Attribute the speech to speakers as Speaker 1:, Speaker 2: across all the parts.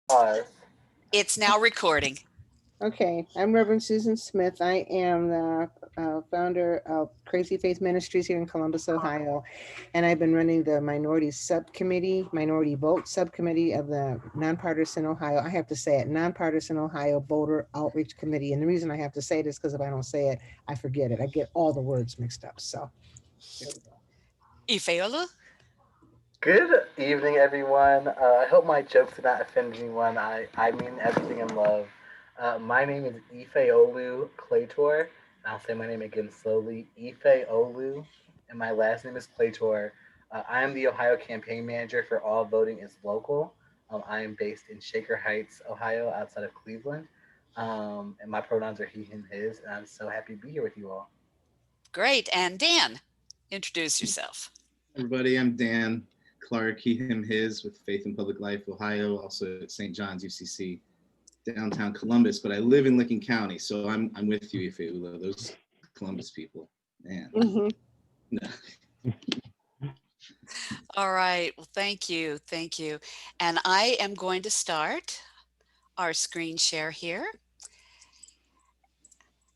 Speaker 1: Pause.
Speaker 2: It's now recording.
Speaker 3: Okay, I'm Reverend Susan Smith. I am the founder of Crazy Faith Ministries here in Columbus, Ohio, and I've been running the Minority Vote Subcommittee of the Nonpartisan Ohio. I have to say it, Nonpartisan Ohio Voter Outreach Committee. And the reason I have to say it is because if I don't say it, I forget it. I get all the words mixed up. So here we go.
Speaker 2: Ifeolu?
Speaker 1: Good evening, everyone. I hope my jokes did not offend anyone. I mean everything in love. My name is Ifeolu Claytor. And I'll say my name again slowly. Ifeolu. And my last name is Claytor. I am the Ohio campaign manager for All Voting is Local. I am based in Shaker Heights, Ohio, outside of Cleveland. And my pronouns are he, him, his. And I'm so happy to be here with you all.
Speaker 2: Great. And Dan, introduce yourself.
Speaker 4: Everybody, I'm Dan Clark, he, him, his, with Faith in Public Life, Ohio, also at St. John's UCC, downtown Columbus, but I live in Licking County, so I'm with you, Ifeula, those Columbus people, man.
Speaker 3: Mhm.
Speaker 4: No.
Speaker 2: All right. Well, thank you. Thank you. And I am going to start our screen share here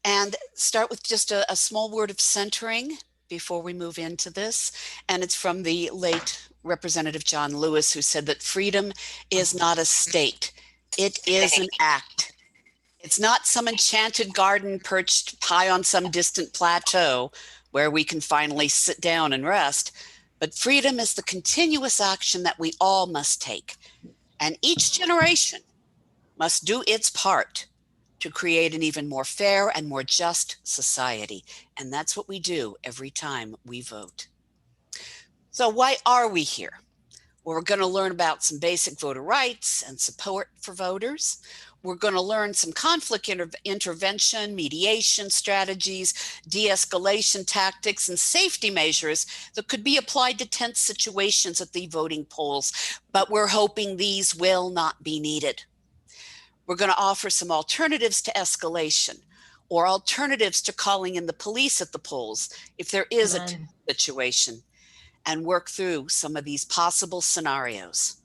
Speaker 2: and start with just a small word of centering before we move into this. And it's from the late Representative John Lewis, who said that freedom is not a state, it is an act. It's not some enchanted garden perched high on some distant plateau where we can finally sit down and rest, but freedom is the continuous action that we all must take. And each generation must do its part to create an even more fair and more just society. And that's what we do every time we vote. So why are we here? Well, we're going to learn about some basic voter rights and support for voters. We're going to learn some conflict intervention, mediation strategies, de-escalation tactics, and safety measures that could be applied to tense situations at the voting polls, but we're hoping these will not be needed. We're going to offer some alternatives to escalation or alternatives to calling in the police at the polls if there is a tense situation, and work through some of these possible scenarios.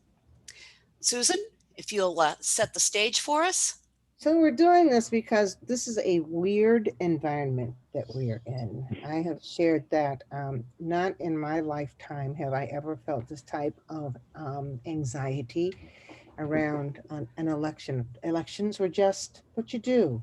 Speaker 2: Susan, if you'll set the stage for us.
Speaker 3: So we're doing this because this is a weird environment that we are in. I have shared that not in my lifetime have I ever felt this type of anxiety around an election. Elections were just what you do.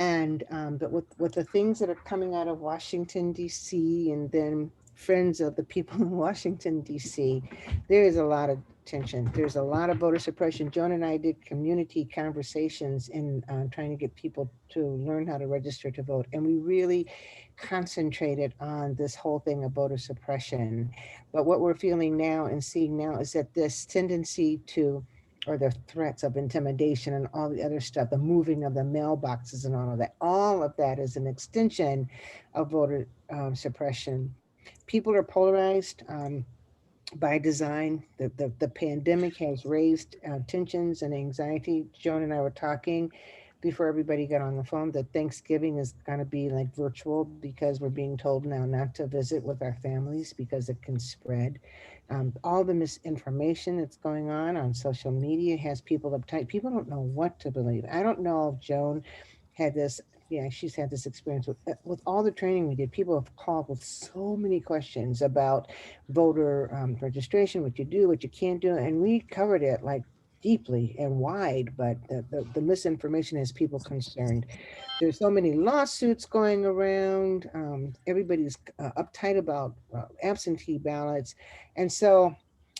Speaker 3: And but with the things that are coming out of Washington D.C. and then friends of the people in Washington D.C., there is a lot of tension. There's a lot of voter suppression. Joan and I did community conversations in trying to get people to learn how to register to vote, and we really concentrated on this whole thing of voter suppression. But what we're feeling now and seeing now is that this tendency to or the threats of intimidation and all the other stuff, the moving of the mailboxes and all of that is an extension of voter suppression. People are polarized by design. The pandemic has raised tensions and anxiety. Joan and I were talking before everybody got on the phone that Thanksgiving is going to be like virtual because we're being told now not to visit with our families because it can spread. All the misinformation that's going on social media has people uptight. People don't know what to believe. I don't know if Joan had this. Yeah, she's had this experience with all the training we did. People have called with so many questions about voter registration, what you do, what you can't do, and we covered it like deeply and wide. But the misinformation has people concerned. There's so many lawsuits going around. Everybody's uptight about absentee ballots, and so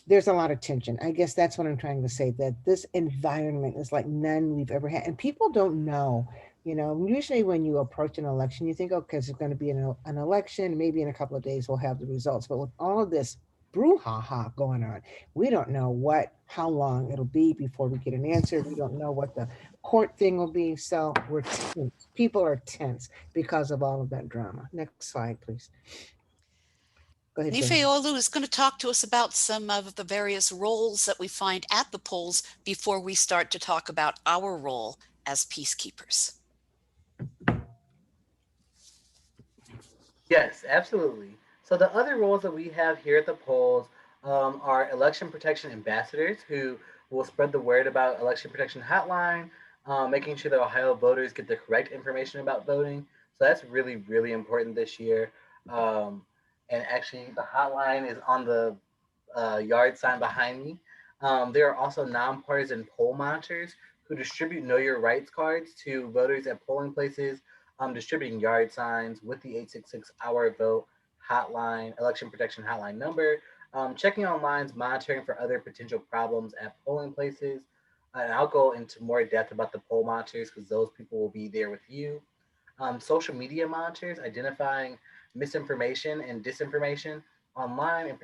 Speaker 3: there's a lot of tension. I guess that's what I'm trying to say. That this environment is like none we've ever had, and people don't know. You know, usually when you approach an election, you think, okay, there's going to be an election. Maybe in a couple of days we'll have the results. But with all of this brouhaha going on, we don't know how long it'll be before we get an answer. We don't know what the court thing will be. So we're tense. People are tense because of all of that drama. Next slide, please. Go ahead, Joan.
Speaker 2: Nifeolu is going to talk to us about some of the various roles that we find at the polls before we start to talk about our role as peacekeepers.
Speaker 1: Yes, absolutely. So the other roles that we have here at the polls are election protection ambassadors who We'll spread the word about election protection hotline, making sure that Ohio voters get the correct information about voting. So that's really, really important this year. Um, and actually, the hotline is on the yard sign behind me. There are also nonpartisan poll monitors who distribute Know Your Rights cards to voters at polling places, distributing yard signs with the 866 Hour Vote hotline, election protection hotline number, checking on lines, monitoring for other potential problems at polling places. And I'll go into more depth about the poll monitors because those people will be there with you. Social media monitors identifying misinformation and disinformation online and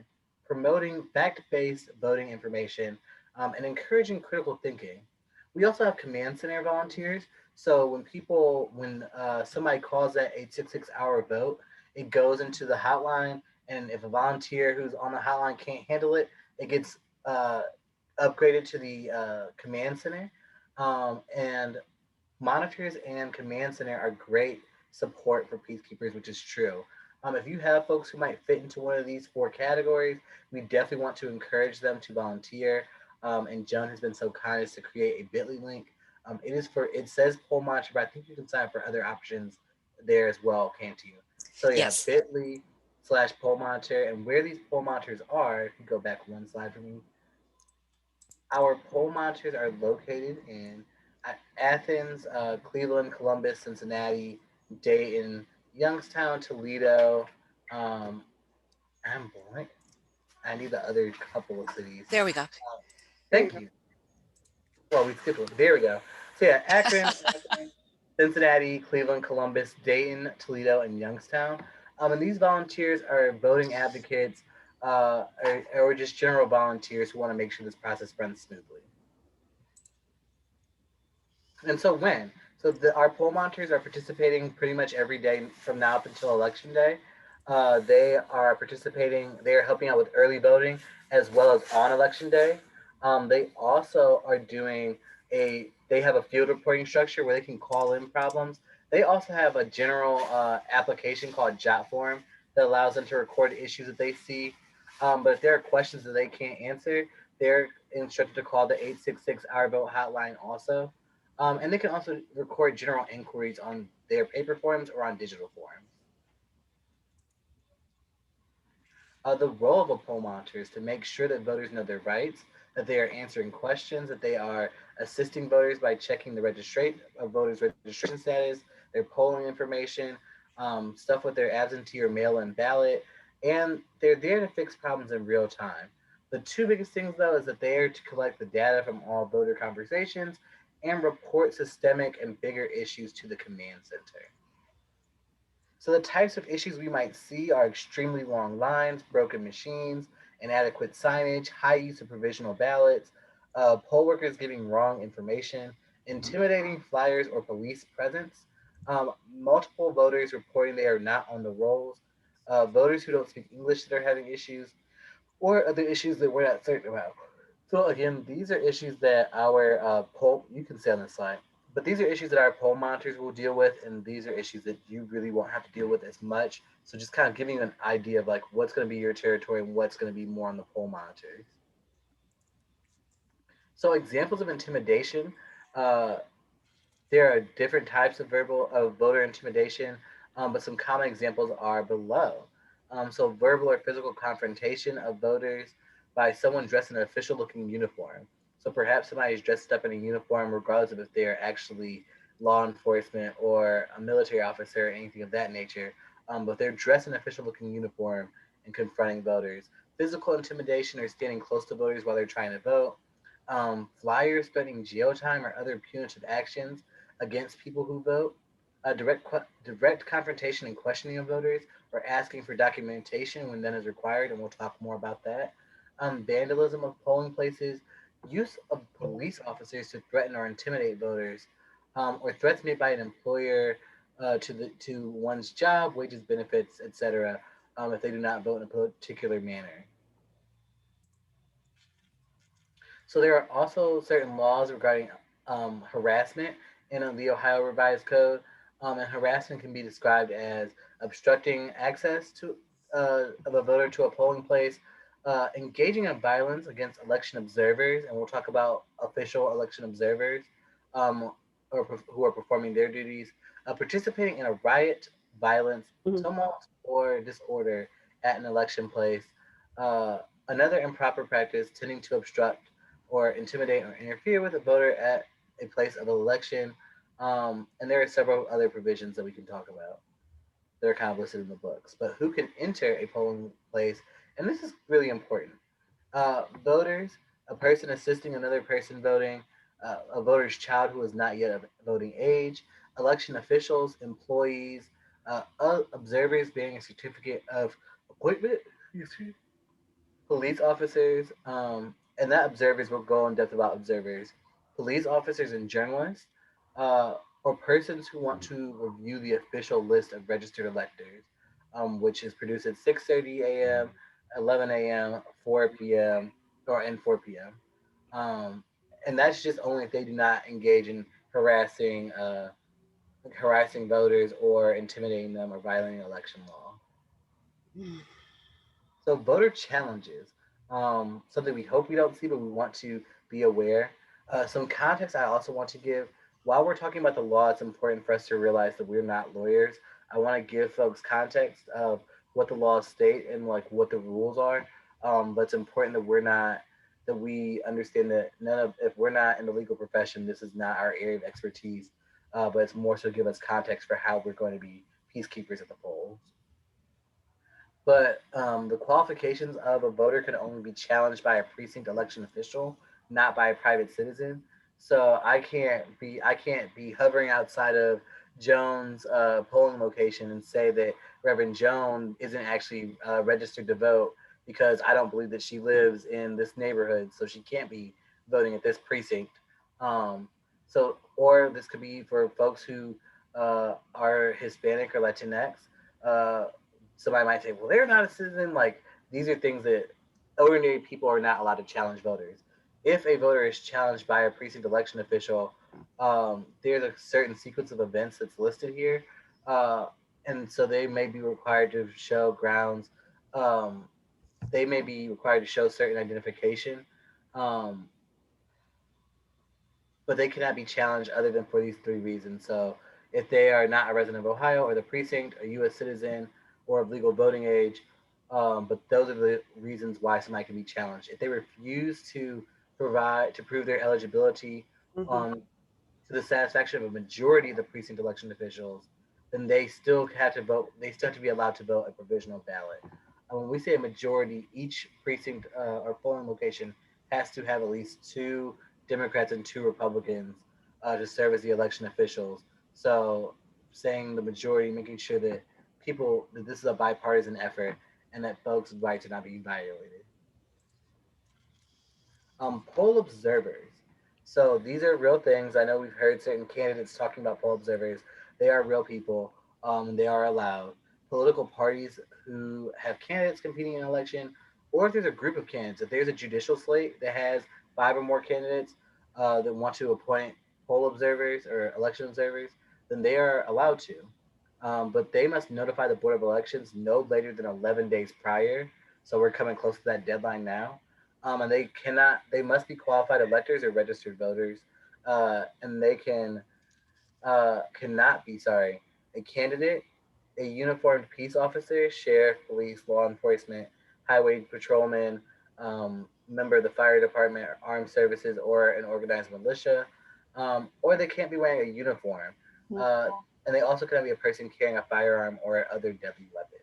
Speaker 1: promoting fact based voting information and encouraging critical thinking. We also have command center volunteers. So when somebody calls that 866 hour vote, it goes into the hotline. And if a volunteer who's on the hotline can't handle it, it gets uh, upgraded to the command center. And monitors and command center are great support for peacekeepers, which is true. If you have folks who might fit into one of these four categories, we definitely want to encourage them to volunteer. And Joan has been so kind as to create a Bitly link. It says poll monitor, but I think you can sign up for other options there as well, can't you? So yeah,
Speaker 2: Yes.
Speaker 1: Bitly/, poll monitor, and where these poll monitors are. If you go back one slide for me, our poll monitors are located in Athens, Cleveland, Columbus, Cincinnati, Dayton, Youngstown, Toledo. Um, I'm blank. I need the other couple of cities.
Speaker 2: There we go.
Speaker 3: There you
Speaker 1: Thank
Speaker 3: go.
Speaker 1: you. Well, we skipped one. There we go. So yeah, Akron, Cincinnati, Cleveland, Columbus, Dayton, Toledo, and Youngstown. And these volunteers are voting advocates or just general volunteers who want to make sure this process runs smoothly. And so when? Our poll monitors are participating pretty much every day from now up until election day. They are participating. They are helping out with early voting as well as on election day. They also are doing a. They have a field reporting structure where they can call in problems. They also have a general application called Jot Form that allows them to record issues that they see. But if there are questions that they can't answer, they're instructed to call the 866 Hour Vote hotline also. And they can also record general inquiries on their paper forms or on digital forms. The role of a poll monitor is to make sure that voters know their rights, that they are answering questions, that they are assisting voters by checking the registration of voters' registration status, their polling information, stuff with their absentee or mail-in ballot, and they're there to fix problems in real time. The two biggest things, though, is that they are to collect the data from all voter conversations and report systemic and bigger issues to the command center. So the types of issues we might see are extremely long lines, broken machines, inadequate signage, high use of provisional ballots, poll workers giving wrong information, intimidating flyers or police presence, multiple voters reporting they are not on the rolls, voters who don't speak English that are having issues, or other issues that we're not certain about. So again, these are issues that our poll, you can see on the slide, but these are issues that our poll monitors will deal with, and these are issues that you really won't have to deal with as much. So just kind of giving you an idea of like what's going to be your territory and what's going to be more on the poll monitors. So examples of intimidation, uh, there are different types of verbal of voter intimidation, but some common examples are below. So verbal or physical confrontation of voters by someone dressed in an official-looking uniform. So perhaps somebody is dressed up in a uniform, regardless of if they are actually law enforcement or a military officer or anything of that nature. But they're dressed in an official-looking uniform and confronting voters. Physical intimidation or standing close to voters while they're trying to vote. Flyers threatening jail time or other punitive actions against people who vote, direct confrontation and questioning of voters, or asking for documentation when then is required, and we'll talk more about that. Vandalism of polling places, use of police officers to threaten or intimidate voters, or threats made by an employer to one's job, wages, benefits, etc. If they do not vote in a particular manner. So there are also certain laws regarding harassment in the Ohio Revised Code, and harassment can be described as obstructing access to of a voter to a polling place, Engaging in violence against election observers, and we'll talk about official election observers um, who are performing their duties, participating in a riot, violence,
Speaker 3: Mhm.
Speaker 1: tumult, or disorder at an election place. Uh, Another improper practice tending to obstruct or intimidate or interfere with a voter at a place of election. And there are several other provisions that we can talk about. They're kind of listed in the books. But who can enter a polling place? And this is really important. Voters, a person assisting another person voting, a voter's child who is not yet of voting age, election officials, employees, observers bearing a certificate of appointment, police officers, and that observers will go in depth about observers, police officers and journalists, uh, or persons who want to review the official list of registered electors, which is produced at 6:30 a.m., 11 a.m., 4 p.m., or and 4 p.m. Um, and that's just only if they do not engage in harassing voters or intimidating them or violating election law. So voter challenges, something we hope we don't see, but we want to be aware. Some context I also want to give. While we're talking about the law, it's important for us to realize that we're not lawyers. I want to give folks context of what the laws state and like what the rules are. But it's important that we understand that none of if we're not in the legal profession, this is not our area of expertise. But it's more so give us context for how we're going to be peacekeepers at the polls. But the qualifications of a voter can only be challenged by a precinct election official, not by a private citizen. So I can't be hovering outside of Jones' polling location and say that Reverend Joan isn't actually registered to vote because I don't believe that she lives in this neighborhood, so she can't be voting at this precinct. Um, or this could be for folks who are Hispanic or Latinx. Uh, Somebody might say, well, they're not a citizen. Like, these are things that ordinary people are not allowed to challenge voters. If a voter is challenged by a precinct election official, there's a certain sequence of events that's listed here. Uh, and so they may be required to show grounds. Um, they may be required to show certain identification. Um, but they cannot be challenged other than for these three reasons. So, if they are not a resident of Ohio or the precinct, a U.S. citizen, or of legal voting age, but those are the reasons why somebody can be challenged. If they refuse to prove their eligibility
Speaker 3: Mhm.
Speaker 1: um, to the satisfaction of a majority of the precinct election officials, then they still have to vote. They still have to be allowed to vote a provisional ballot. When we say a majority, each precinct or polling location has to have at least two Democrats and two Republicans to serve as the election officials. So, saying the majority, making sure that this is a bipartisan effort and that folks' rights are not being violated. Poll observers. So these are real things. I know we've heard certain candidates talking about poll observers. They are real people. And they are allowed. Political parties who have candidates competing in an election, or if there's a group of candidates, if there's a judicial slate that has five or more candidates that want to appoint poll observers or election observers, then they are allowed to. But they must notify the Board of Elections no later than 11 days prior. So we're coming close to that deadline now, and they must be qualified electors or registered voters, and they cannot be, sorry, a candidate, a uniformed peace officer, sheriff, police, law enforcement, highway patrolman, member of the fire department, or armed services, or an organized militia, or they can't be wearing a uniform. Uh, and they also cannot be a person carrying a firearm or other deadly weapon.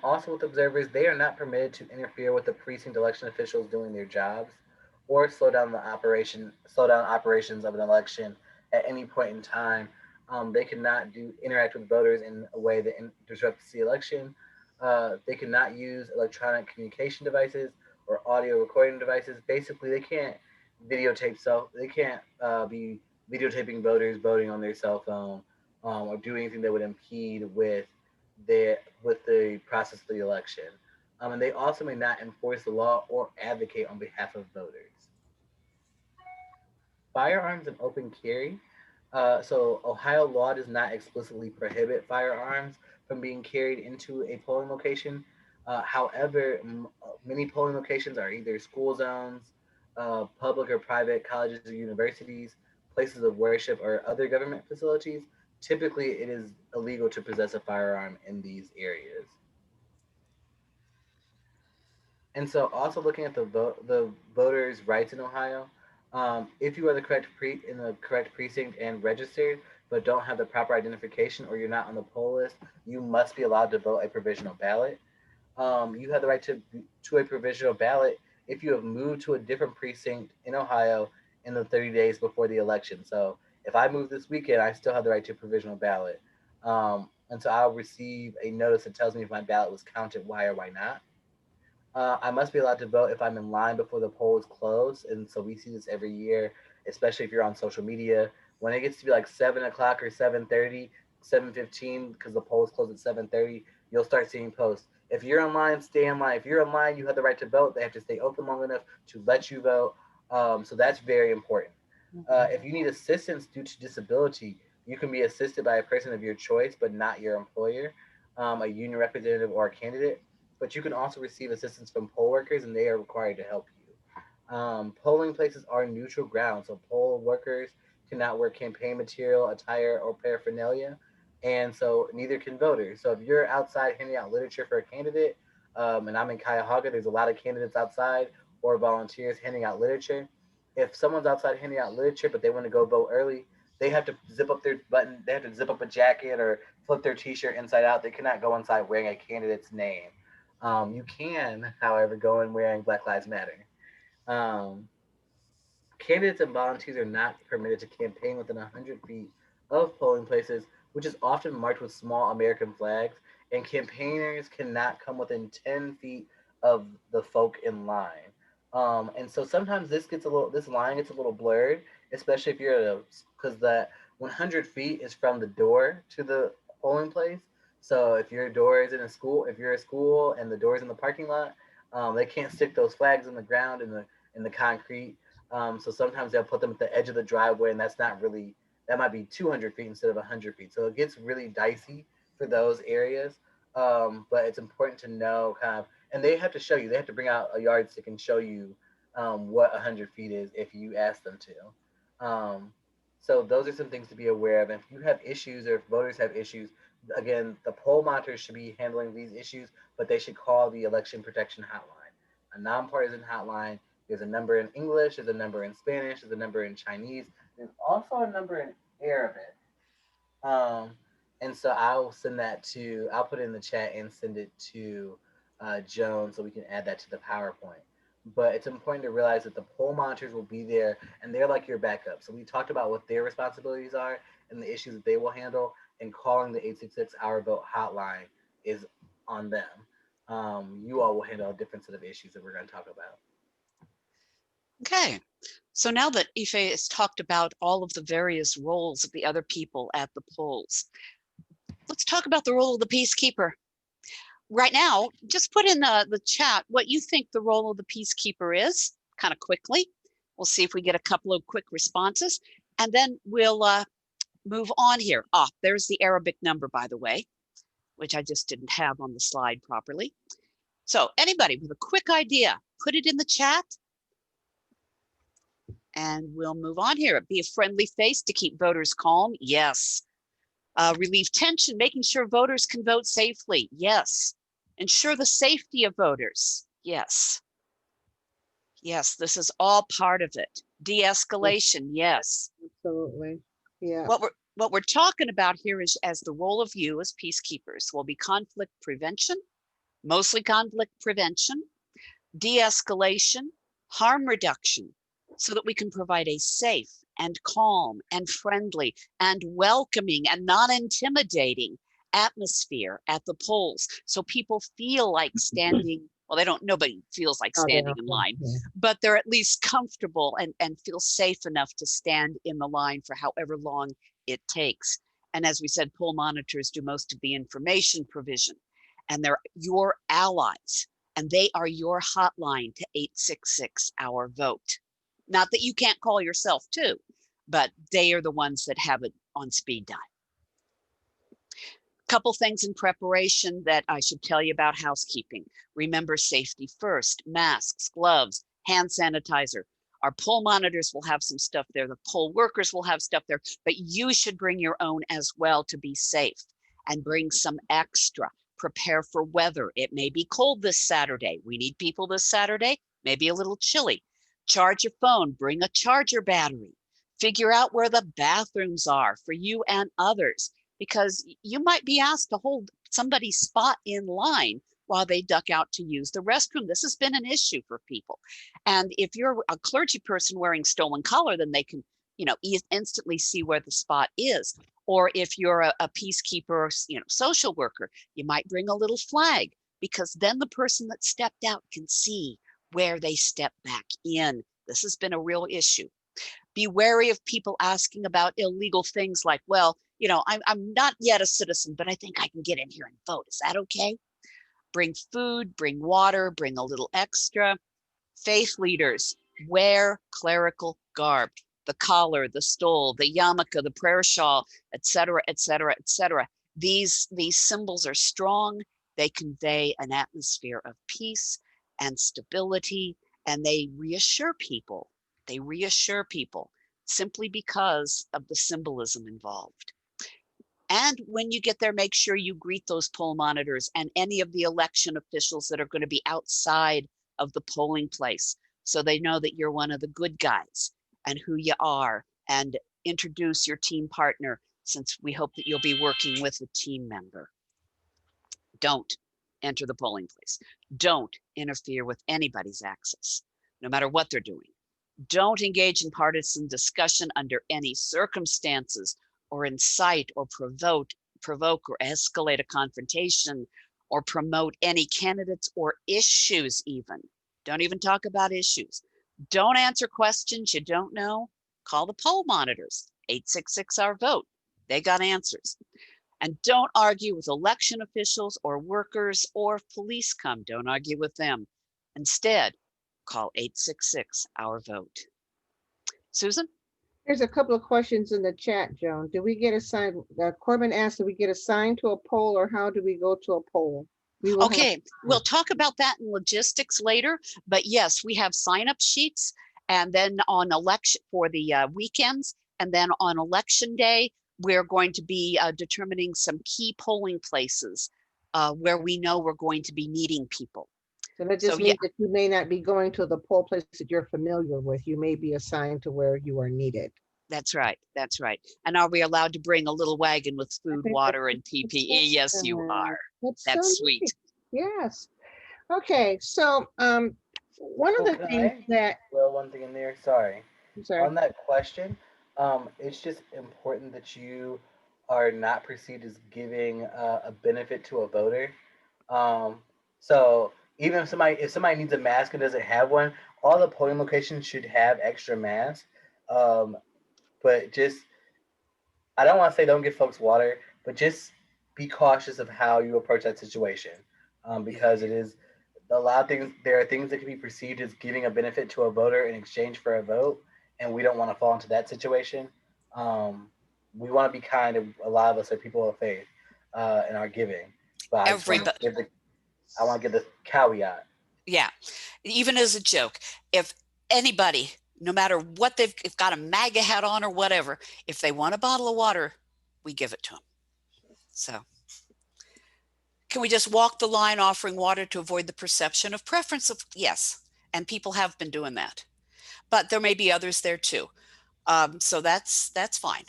Speaker 1: Also, with observers, they are not permitted to interfere with the precinct election officials doing their jobs, or slow down operations of an election at any point in time. They cannot interact with voters in a way that disrupts the election. They cannot use electronic communication devices or audio recording devices. Basically, they can't They can't be videotaping voters voting on their cell phone, or do anything that would impede with the process of the election. And they also may not enforce the law or advocate on behalf of voters. Firearms and open carry. So Ohio law does not explicitly prohibit firearms, from being carried into a polling location. However, many polling locations are either school zones, public or private colleges or universities, places of worship, or other government facilities. Typically, it is illegal to possess a firearm in these areas. And so, also looking at the voters' rights in Ohio, if you are in the correct precinct and registered, but don't have the proper identification or you're not on the poll list, you must be allowed to vote a provisional ballot. You have the right to a provisional ballot if you have moved to a different precinct in Ohio in the 30 days before the election. So if I move this weekend, I still have the right to a provisional ballot. And so I'll receive a notice that tells me if my ballot was counted, why or why not. I must be allowed to vote if I'm in line before the polls close, and so we see this every year, especially if you're on social media. When it gets to be like 7 o'clock or 7:30, 7:15, because the polls close at 7:30, you'll start seeing posts. If you're in line, stay in line. If you're in line, you have the right to vote. They have to stay open long enough to let you vote. So that's very important. If you need assistance due to disability, you can be assisted by a person of your choice, but not your employer, a union representative, or a candidate. But you can also receive assistance from poll workers, and they are required to help you. Polling places are neutral ground, so poll workers cannot wear campaign material, attire, or paraphernalia, and so neither can voters. So if you're outside handing out literature for a candidate, and I'm in Cuyahoga, there's a lot of candidates outside or volunteers handing out literature. If someone's outside handing out literature, but they want to go vote early, they have to zip up their button. They have to zip up a jacket or flip their T-shirt inside out. They cannot go inside wearing a candidate's name. You can, however, go in wearing Black Lives Matter. Um, Candidates and volunteers are not permitted to campaign within 100 feet of polling places, which is often marked with small American flags, and campaigners cannot come within 10 feet of the folk in line. And so sometimes this line gets a little blurred, especially if you're at a, because that 100 feet is from the door to the polling place. So if your door is in a school, if you're a school and the door is in the parking lot, they can't stick those flags in the ground in the concrete. So sometimes they'll put them at the edge of the driveway, and that's not really, that might be 200 feet instead of 100 feet. So it gets really dicey for those areas. But it's important to know kind of, and they have to show you, they have to bring out a yardstick and show you what 100 feet is if you ask them to. So those are some things to be aware of. If you have issues or if voters have issues, again, the poll monitors should be handling these issues, but they should call the election protection hotline, a nonpartisan hotline. There's a number in English, there's a number in Spanish, there's a number in Chinese, there's also a number in Arabic. Um, and so I'll put it in the chat and send it to Joan so we can add that to the PowerPoint. But it's important to realize that the poll monitors will be there and they're like your backup. So we talked about what their responsibilities are and the issues that they will handle, and calling the 866 Our Vote hotline is on them. You all will handle a different set of issues that we're going to talk about.
Speaker 2: Okay, so now that Ife has talked about all of the various roles of the other people at the polls, let's talk about the role of the peacekeeper. Right now, just put in the chat what you think the role of the peacekeeper is, kind of quickly. We'll see if we get a couple of quick responses, and then we'll move on here. There's the Arabic number, by the way, which I just didn't have on the slide properly. So anybody with a quick idea, put it in the chat, and we'll move on here. Be a friendly face to keep voters calm. Yes. Relieve tension, making sure voters can vote safely. Yes. Ensure the safety of voters. Yes. Yes, this is all part of it. De-escalation. Yes.
Speaker 3: Absolutely. Yeah.
Speaker 2: What we're talking about here is as the role of you as peacekeepers will be conflict prevention, mostly conflict prevention, de-escalation, harm reduction, so that we can provide a safe and calm and friendly and welcoming and non-intimidating atmosphere at the polls, so people feel like standing, well, nobody feels like standing in line, but they're at least comfortable and feel safe enough to stand in the line for however long it takes. And as we said, poll monitors do most of the information provision, and they're your allies. And they are your hotline to 866 Our Vote. Not that you can't call yourself too, but they are the ones that have it on speed dial. Couple things in preparation that I should tell you about housekeeping. Remember safety first, masks, gloves, hand sanitizer. Our poll monitors will have some stuff there. The poll workers will have stuff there, but you should bring your own as well to be safe, and bring some extra. Prepare for weather. It may be cold this Saturday. We need people this Saturday, maybe a little chilly. Charge your phone, bring a charger battery. Figure out where the bathrooms are for you and others, because you might be asked to hold somebody's spot in line while they duck out to use the restroom. This has been an issue for people. And if you're a clergy person wearing stolen collar, then they can, instantly see where the spot is. Or if you're a peacekeeper or, social worker, you might bring a little flag, because then the person that stepped out can see where they step back in. This has been a real issue. Be wary of people asking about illegal things like, well, I'm not yet a citizen, but I think I can get in here and vote. Is that okay? Bring food, bring water, bring a little extra. Faith leaders, wear clerical garb, the collar, the stole, the yarmulke, the prayer shawl, etc., etc., etc. These symbols are strong. They convey an atmosphere of peace and stability, and they reassure people. They reassure people simply because of the symbolism involved. And when you get there, make sure you greet those poll monitors and any of the election officials that are going to be outside of the polling place, so they know that you're one of the good guys and who you are, and introduce your team partner, since we hope that you'll be working with a team member. Don't enter the polling place. Don't interfere with anybody's access, no matter what they're doing. Don't engage in partisan discussion under any circumstances, or incite or provoke or escalate a confrontation, or promote any candidates or issues even. Don't even talk about issues. Don't answer questions you don't know. Call the poll monitors, 866 our vote. They got answers. And don't argue with election officials or workers, or if police come, don't argue with them. Instead, call 866 our vote. Susan?
Speaker 3: There's a couple of questions in the chat, Joan. Do we get assigned? Corbin asked, do we get assigned to a poll, or how do we go to a poll? We will have.
Speaker 2: Okay, we'll talk about that in logistics later, but yes, we have sign-up sheets, and then on election for the weekends, and then on election day, we're going to be determining some key polling places where we know we're going to be needing people.
Speaker 3: So that just means that you may not be going to the poll place that you're familiar with. You may be assigned to where you are needed.
Speaker 2: That's right. That's right. And are we allowed to bring a little wagon with food, water, and PPE? Yes, you are. That's so sweet.
Speaker 3: Nice. Yes. Okay. So one of the things that.
Speaker 1: Well, one thing in there. Sorry.
Speaker 3: I'm sorry.
Speaker 1: On that question, it's just important that you are not perceived as giving a benefit to a voter. Um, so even if somebody needs a mask and doesn't have one, all the polling locations should have extra masks. Um, but just I don't want to say don't give folks water, but just be cautious of how you approach that situation, because it is a lot of things. There are things that can be perceived as giving a benefit to a voter in exchange for a vote, and we don't want to fall into that situation. We want to be kind. Of a lot of us are people of faith in our giving, but I want to give the caveat.
Speaker 2: Yeah, even as a joke, if anybody, no matter what they've got a MAGA hat on or whatever, if they want a bottle of water, we give it to them. So can we just walk the line offering water to avoid the perception of preference? Yes, and people have been doing that, but there may be others there too. So that's fine.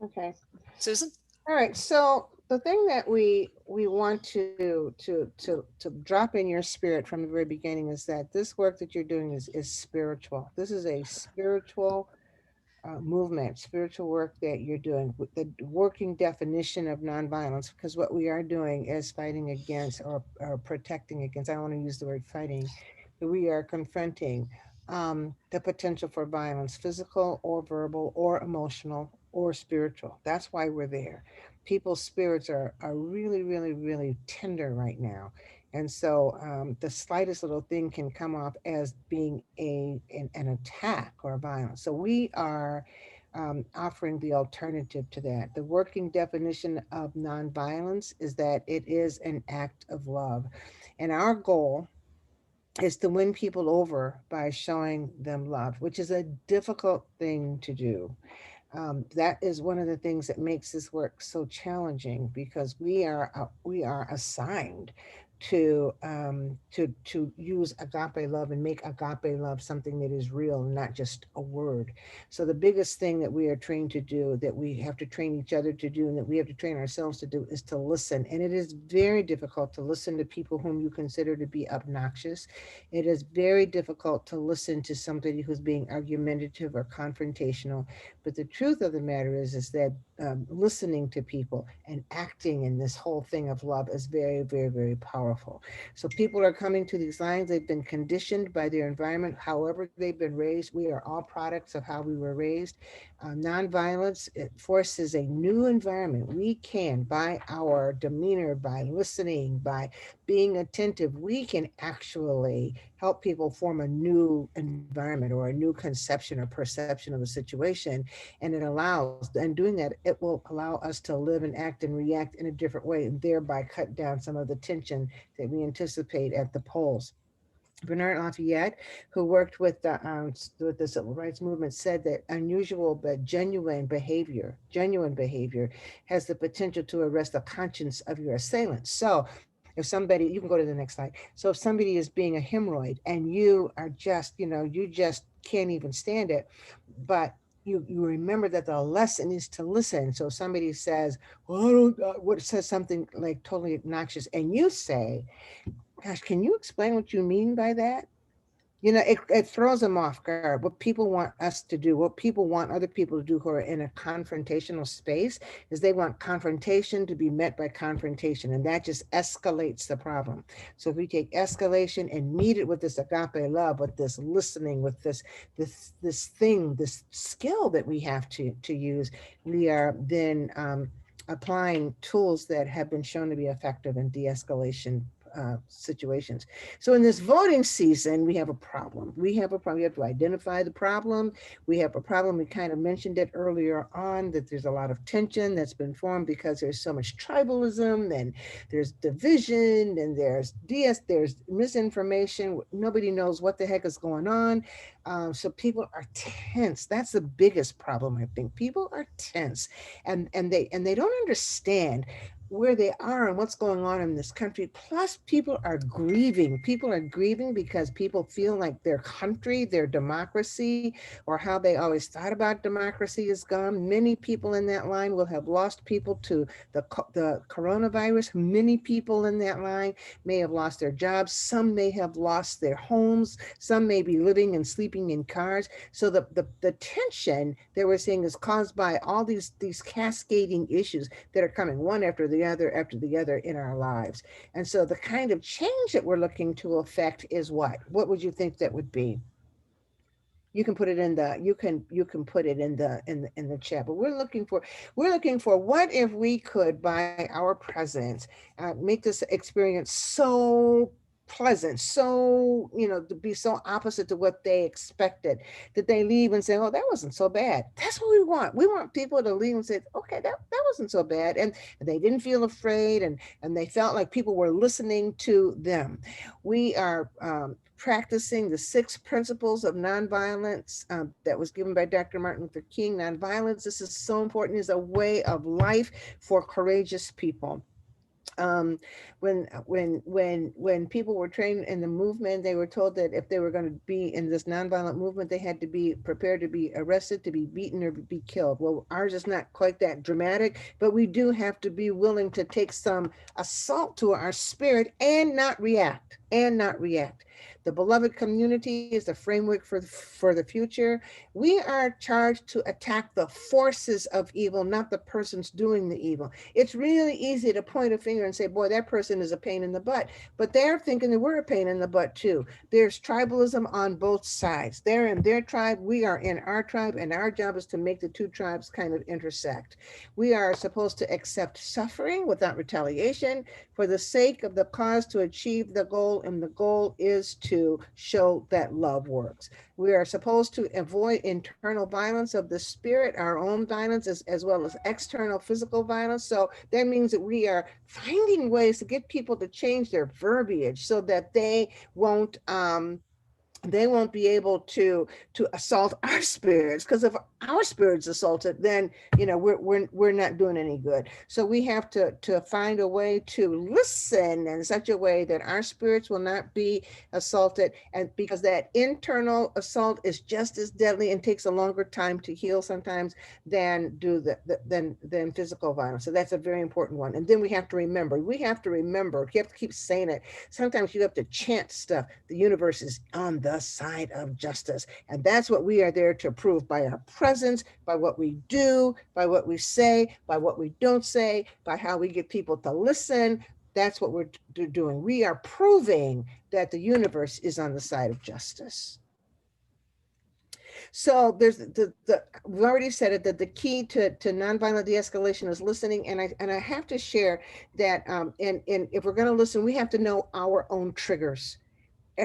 Speaker 3: Okay.
Speaker 2: Susan?
Speaker 3: All right. So the thing that we want to drop in your spirit from the very beginning is that this work that you're doing is spiritual. This is a spiritual movement, spiritual work that you're doing, with the working definition of nonviolence, because what we are doing is fighting against, or protecting against, I don't want to use the word fighting, but we are confronting the potential for violence, physical or verbal or emotional or spiritual. That's why we're there. People's spirits are really, really, really tender right now. And so the slightest little thing can come off as being an attack or violence. So we are offering the alternative to that. The working definition of nonviolence is that it is an act of love. And our goal is to win people over by showing them love, which is a difficult thing to do. That is one of the things that makes this work so challenging because we are assigned to use agape love and make agape love something that is real and not just a word. So the biggest thing that we are trained to do, that we have to train each other to do, and that we have to train ourselves to do, is to listen. And it is very difficult to listen to people whom you consider to be obnoxious. It is very difficult to listen to somebody who's being argumentative or confrontational. But the truth of the matter is that listening to people and acting in this whole thing of love is very, very, very powerful. So people are coming to these lines. They've been conditioned by their environment, however they've been raised. We are all products of how we were raised. Nonviolence, it forces a new environment. We can, by our demeanor, by listening, by being attentive, we can actually help people form a new environment or a new conception or perception of a situation. And it allows, and doing that, it will allow us to live and act and react in a different way and thereby cut down some of the tension that we anticipate at the polls. Bernard Lafayette, who worked with the civil rights movement, said that unusual but genuine behavior, has the potential to arrest the conscience of your assailant. So, if somebody, you can go to the next slide. So, if somebody is being a hemorrhoid and you are just, you just can't even stand it, but you remember that the lesson is to listen. So somebody says, "Well, I don't," what says something like totally obnoxious, and you say, "Gosh, can you explain what you mean by that?" It throws them off guard. What people want us to do, what people want other people to do who are in a confrontational space, is they want confrontation to be met by confrontation, and that just escalates the problem. So if we take escalation and meet it with this agape love, with this listening, with this skill that we have to use, we are then applying tools that have been shown to be effective in de-escalation situations. So in this voting season, we have a problem. We have a problem. We have to identify the problem. We have a problem. We kind of mentioned it earlier on, that there's a lot of tension that's been formed because there's so much tribalism, and there's division, and there's misinformation. Nobody knows what the heck is going on. So people are tense. That's the biggest problem, I think. People are tense, and they don't understand where they are and what's going on in this country. Plus, people are grieving. People are grieving because people feel like their country, their democracy, or how they always thought about democracy is gone. Many people in that line will have lost people to the coronavirus. Many people in that line may have lost their jobs. Some may have lost their homes. Some may be living and sleeping in cars. So the tension that we're seeing is caused by all these cascading issues that are coming one after the other in our lives. And so the kind of change that we're looking to affect is what? What would you think that would be? You can put it in the you can put it in the chat. But we're looking for what if we could, by our presence, make this experience so pleasant, so to be so opposite to what they expected, that they leave and say, "Oh, that wasn't so bad." That's what we want. We want people to leave and say, "Okay, that wasn't so bad," and they didn't feel afraid, and they felt like people were listening to them. We are practicing the 6 principles of nonviolence that was given by Dr. Martin Luther King. Nonviolence, this is so important, is a way of life for courageous people. um, when people were trained in the movement, they were told that if they were going to be in this nonviolent movement, they had to be prepared to be arrested, to be beaten, or be killed. Well, ours is not quite that dramatic, but we do have to be willing to take some assault to our spirit and not react. The beloved community is the framework for the future. We are charged to attack the forces of evil, not the persons doing the evil. It's really easy to point a finger and say, "Boy, that person is a pain in the butt," but they're thinking that we're a pain in the butt too. There's tribalism on both sides. They're in their tribe, we are in our tribe, and our job is to make the two tribes kind of intersect. We are supposed to accept suffering without retaliation for the sake of the cause, to achieve the goal goal, and the goal is to show that love works. We are supposed to avoid internal violence of the spirit, our own violence, as well as external physical violence. So that means that we are finding ways to get people to change their verbiage so that they won't be able to assault our spirits, because if our spirits assaulted, then we're not doing any good. So we have to find a way to listen in such a way that our spirits will not be assaulted, and because that internal assault is just as deadly and takes a longer time to heal sometimes than than physical violence. So that's a very important one. And then we have to remember, you have to keep saying it. Sometimes you have to chant stuff. The universe is on the side of justice. And that's what we are there to prove by our presence, by what we do, by what we say, by what we don't say, by how we get people to listen. That's what we're doing. We are proving that the universe is on the side of justice. So there's we've already said it, that the key to nonviolent de-escalation is listening. And I have to share that and if we're going to listen, we have to know our own triggers.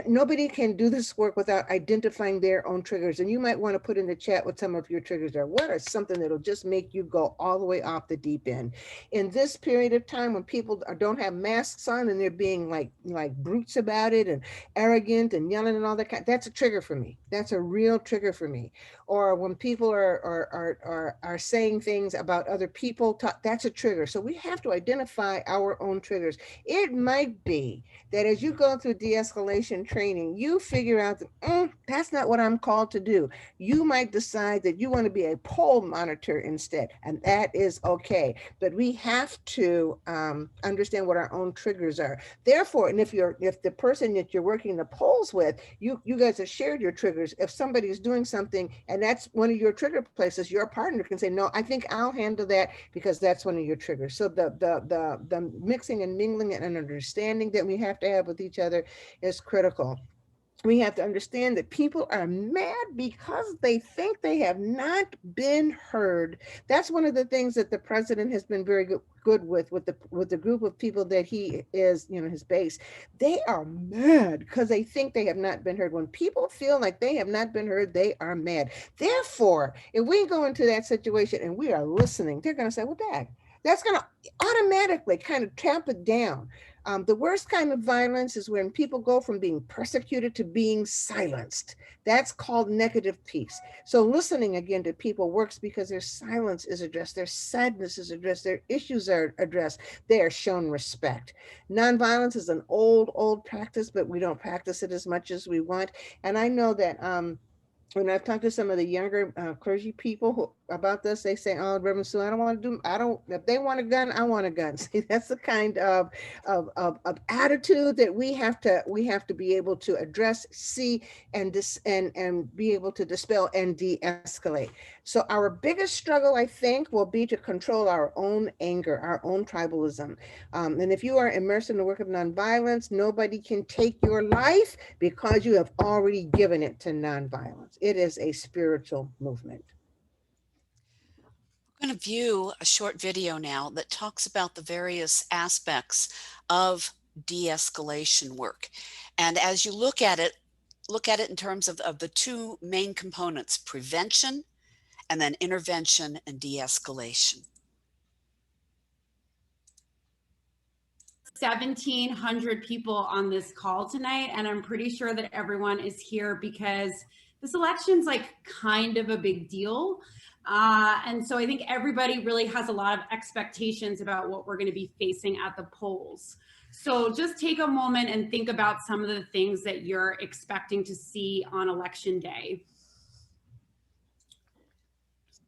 Speaker 3: Nobody can do this work without identifying their own triggers. And you might want to put in the chat what some of your triggers are. What are something that'll just make you go all the way off the deep end? In this period of time when people don't have masks on and they're being like brutes about it and arrogant and yelling and all that that's a trigger for me. That's a real trigger for me. Or when people are saying things about other people, that's a trigger. So we have to identify our own triggers. It might be that as you go through de-escalation training, you figure out that that's not what I'm called to do. You might decide that you want to be a poll monitor instead, and that is okay. But we have to understand what our own triggers are. Therefore, and if the person that you're working the polls with, you guys have shared your triggers. If somebody is doing something and that's one of your trigger places, your partner can say, no, I think I'll handle that because that's one of your triggers. So the mixing and mingling and understanding that we have to have with each other is critical. We have to understand that people are mad because they think they have not been heard. That's one of the things that the president has been very good with the group of people that he is, his base. They are mad because they think they have not been heard. When people feel like they have not been heard, they are mad. Therefore, if we go into that situation and we are listening, they're going to say, well, Dad, that's going to automatically kind of tamp it down. The worst kind of violence is when people go from being persecuted to being silenced. That's called negative peace. So listening again to people works because their silence is addressed, their sadness is addressed, their issues are addressed, they are shown respect. Nonviolence is an old practice, but we don't practice it as much as we want. And I know that when I've talked to some of the younger clergy people about this, they say, "Oh, Reverend Sue, I don't. If they want a gun, I want a gun." See, that's the kind of attitude that we have to be able to address, see, and be able to dispel and de-escalate. So our biggest struggle, I think, will be to control our own anger, our own tribalism. And if you are immersed in the work of nonviolence, nobody can take your life because you have already given it to nonviolence. It is a spiritual movement.
Speaker 2: We're going to view a short video now that talks about the various aspects of de-escalation work. And as you look at it in terms of the two main components, prevention and then intervention and de-escalation.
Speaker 5: 1,700 people on this call tonight, and I'm pretty sure that everyone is here because this election's like kind of a big deal. And so I think everybody really has a lot of expectations about what we're going to be facing at the polls. So just take a moment and think about some of the things that you're expecting to see on election day.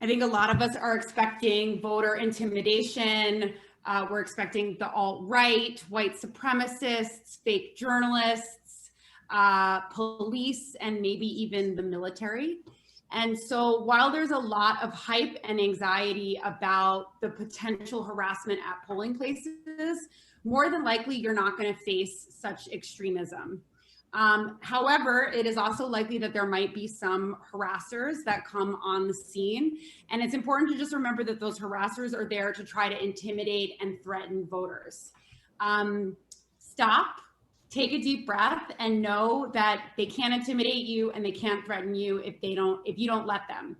Speaker 5: I think a lot of us are expecting voter intimidation. We're expecting the alt-right, white supremacists, fake journalists, police, and maybe even the military. And so while there's a lot of hype and anxiety about the potential harassment at polling places, more than likely you're not going to face such extremism. However, it is also likely that there might be some harassers that come on the scene. And it's important to just remember that those harassers are there to try to intimidate and threaten voters. Stop, take a deep breath and know that they can't intimidate you and they can't threaten you if you don't let them.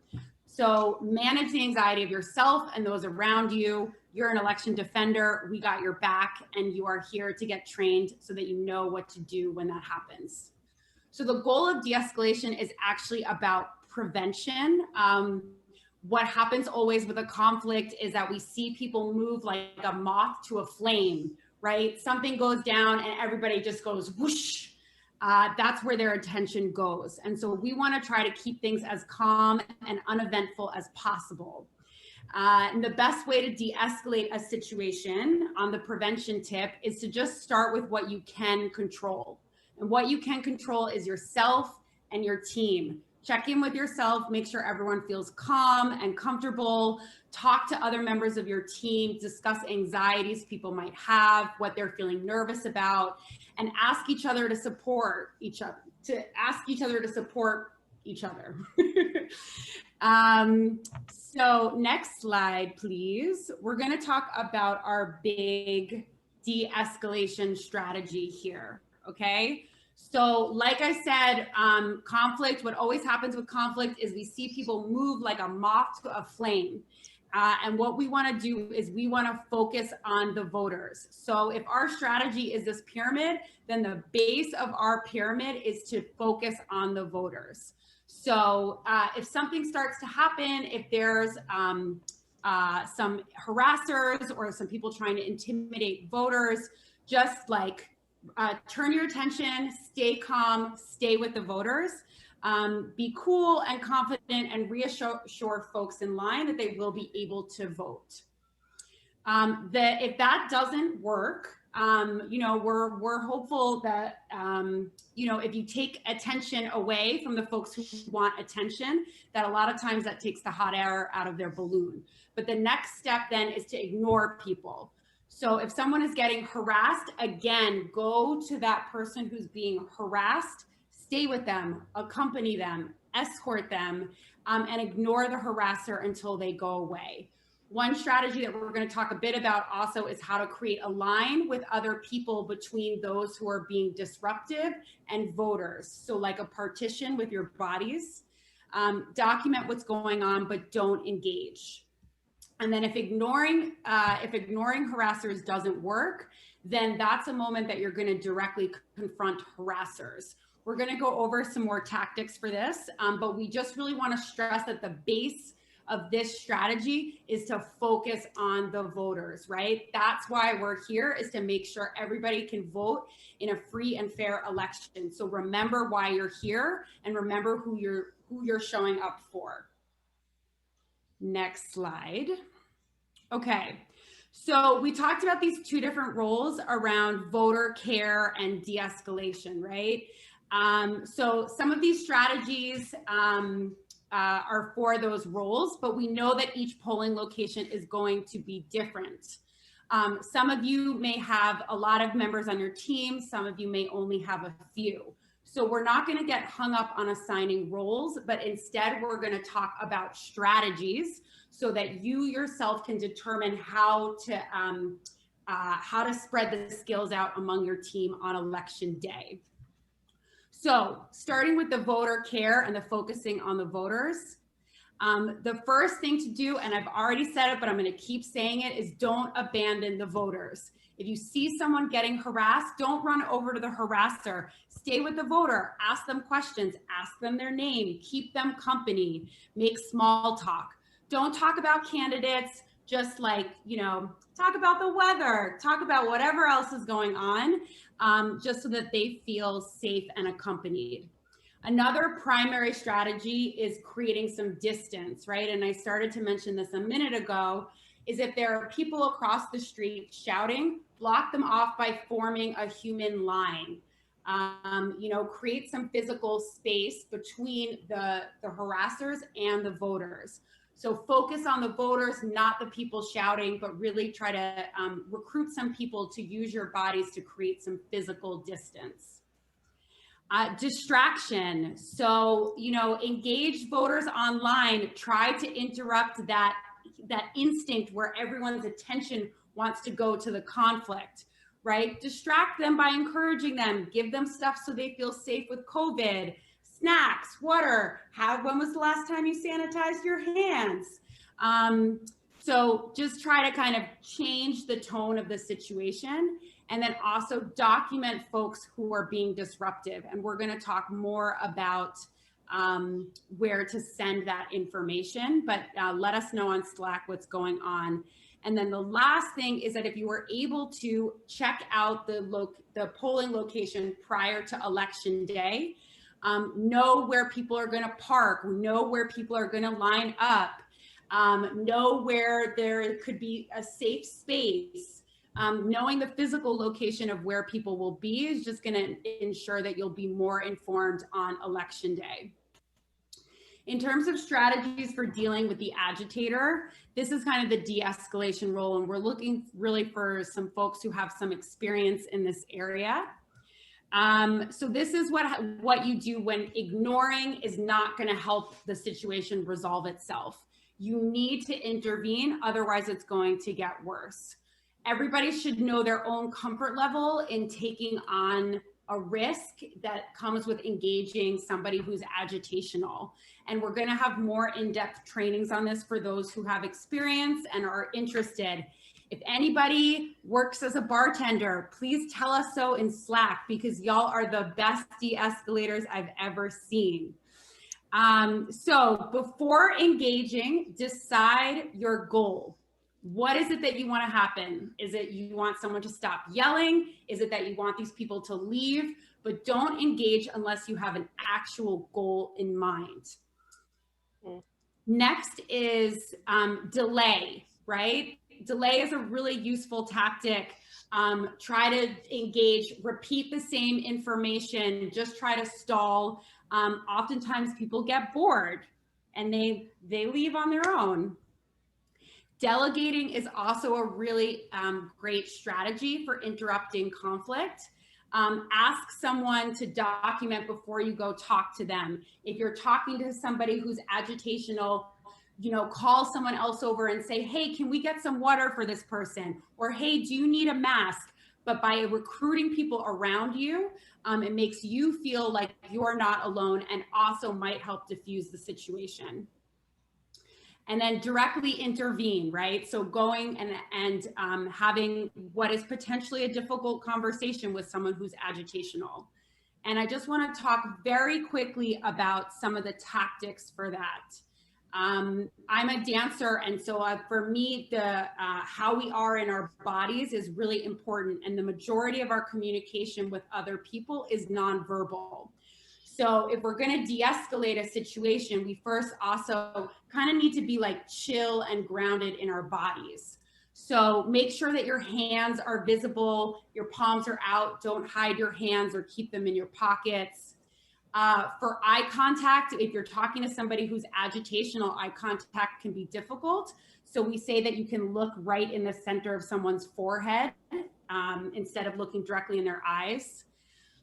Speaker 5: So manage the anxiety of yourself and those around you. You're an election defender. We got your back, and you are here to get trained so that you know what to do when that happens. So the goal of de-escalation is actually about prevention. What happens always with a conflict is that we see people move like a moth to a flame, right? Something goes down and everybody just goes whoosh. That's where their attention goes. And so we want to try to keep things as calm and uneventful as possible. And the best way to de-escalate a situation on the prevention tip is to just start with what you can control. And what you can control is yourself and your team. Check in with yourself, make sure everyone feels calm and comfortable. Talk to other members of your team, discuss anxieties people might have, what they're feeling nervous about, and ask each other to support each other, So next slide, please. We're going to talk about our big de-escalation strategy here, okay? So like I said, conflict, what always happens with conflict is we see people move like a moth to a flame. And what we want to do is we want to focus on the voters. So if our strategy is this pyramid, then the base of our pyramid is to focus on the voters. So if something starts to happen, if there's some harassers or some people trying to intimidate voters, just like turn your attention, stay calm, stay with the voters. Be cool and confident and reassure folks in line that they will be able to vote. If that doesn't work, we're hopeful that, if you take attention away from the folks who want attention, that a lot of times that takes the hot air out of their balloon. But the next step then is to ignore people. So if someone is getting harassed, again, go to that person who's being harassed, stay with them, accompany them, escort them, and ignore the harasser until they go away. One strategy that we're going to talk a bit about also is how to create a line with other people between those who are being disruptive and voters. So like a partition with your bodies, document what's going on, but don't engage. And then if ignoring harassers doesn't work, then that's a moment that you're going to directly confront harassers. We're going to go over some more tactics for this, but we just really want to stress that the base of this strategy is to focus on the voters, right? That's why we're here, is to make sure everybody can vote in a free and fair election. So remember why you're here and remember who you're showing up for. Next slide. Okay, so we talked about these two different roles around voter care and de-escalation, right? So some of these strategies are for those roles, but we know that each polling location is going to be different. Some of you may have a lot of members on your team, some of you may only have a few. So we're not going to get hung up on assigning roles, but instead we're going to talk about strategies so that you yourself can determine how to spread the skills out among your team on election day. So starting with the voter care and the focusing on the voters, the first thing to do, and I've already said it, but I'm going to keep saying it, is don't abandon the voters. If you see someone getting harassed, don't run over to the harasser. Stay with the voter, ask them questions, ask them their name, keep them company, make small talk. Don't talk about candidates, just like, talk about the weather, talk about whatever else is going on, just so that they feel safe and accompanied. Another primary strategy is creating some distance, right? And I started to mention this a minute ago, is if there are people across the street shouting, block them off by forming a human line. Create some physical space between the harassers and the voters. So focus on the voters, not the people shouting, but really try to recruit some people to use your bodies to create some physical distance. Distraction. So, engage voters online, try to interrupt that instinct where everyone's attention wants to go to the conflict, right? Distract them by encouraging them, give them stuff so they feel safe with COVID, snacks, water, when was the last time you sanitized your hands? So just try to kind of change the tone of the situation, and then also document folks who are being disruptive. And we're going to talk more about where to send that information, but let us know on Slack what's going on. And then the last thing is that if you were able to check out the polling location prior to election day, know where people are going to park, know where people are going to line up, know where there could be a safe space. Knowing the physical location of where people will be is just going to ensure that you'll be more informed on election day. In terms of strategies for dealing with the agitator, this is kind of the de-escalation role, and we're looking really for some folks who have some experience in this area. So this is what you do when ignoring is not going to help the situation resolve itself. You need to intervene, otherwise it's going to get worse. Everybody should know their own comfort level in taking on a risk that comes with engaging somebody who's agitational. And we're going to have more in-depth trainings on this for those who have experience and are interested. If anybody works as a bartender, please tell us so in Slack, because y'all are the best de-escalators I've ever seen. So before engaging, decide your goal. What is it that you want to happen? Is it you want someone to stop yelling? Is it that you want these people to leave? But don't engage unless you have an actual goal in mind. Next is delay, right? Delay is a really useful tactic. Try to engage, repeat the same information, just try to stall. Oftentimes people get bored and they leave on their own. Delegating is also a really great strategy for interrupting conflict. Ask someone to document before you go talk to them. If you're talking to somebody who's agitational, call someone else over and say, hey, can we get some water for this person? Or, hey, do you need a mask? But by recruiting people around you, it makes you feel like you're not alone, and also might help diffuse the situation. And then directly intervene, right? So going and having what is potentially a difficult conversation with someone who's agitational. And I just want to talk very quickly about some of the tactics for that. I'm a dancer, and so for me, how we are in our bodies is really important, and the majority of our communication with other people is nonverbal. So if we're going to de-escalate a situation, we first also kind of need to be like chill and grounded in our bodies. So make sure that your hands are visible, your palms are out, don't hide your hands or keep them in your pockets. For eye contact, if you're talking to somebody who's agitational, eye contact can be difficult. So we say that you can look right in the center of someone's forehead instead of looking directly in their eyes.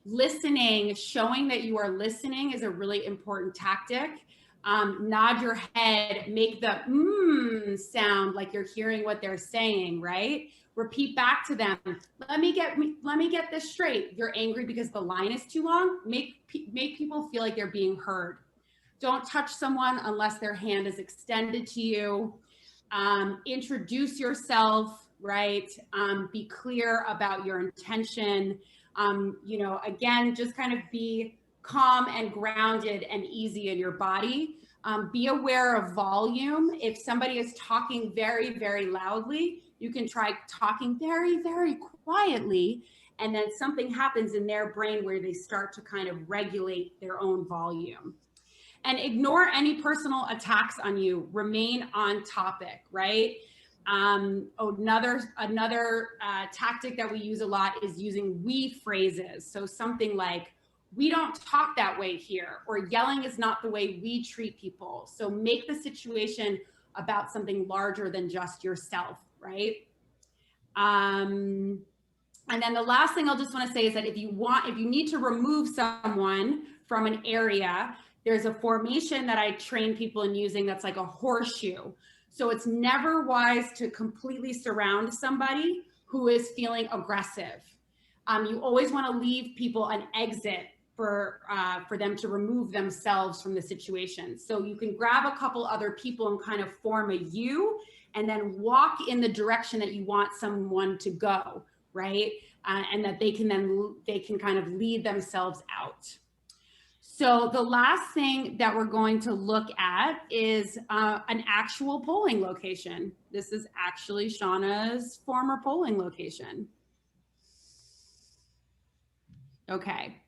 Speaker 5: Listening, showing that you are listening is a really important tactic. Nod your head, make the sound like you're hearing what they're saying, right? Repeat back to them. Let me get this straight. You're angry because the line is too long. Make people feel like they're being heard. Don't touch someone unless their hand is extended to you. Introduce yourself, right? Be clear about your intention. Again, just kind of be calm and grounded and easy in your body. Be aware of volume. If somebody is talking very, very loudly, you can try talking very, very quietly, and then something happens in their brain where they start to kind of regulate their own volume. And ignore any personal attacks on you. Remain on topic, right? Another tactic that we use a lot is using we phrases. So something like, we don't talk that way here, or yelling is not the way we treat people. So make the situation about something larger than just yourself, right? And then the last thing I'll just want to say is that if you need to remove someone from an area, there's a formation that I train people in using that's like a horseshoe. So it's never wise to completely surround somebody who is feeling aggressive, You always want to leave people an exit for them to remove themselves from the situation. So you can grab a couple other people and kind of form a U, and then walk in the direction that you want someone to go, right? And that they can kind of lead themselves out. So the last thing that we're going to look at is an actual polling location. This is actually Shauna's former polling location. Okay.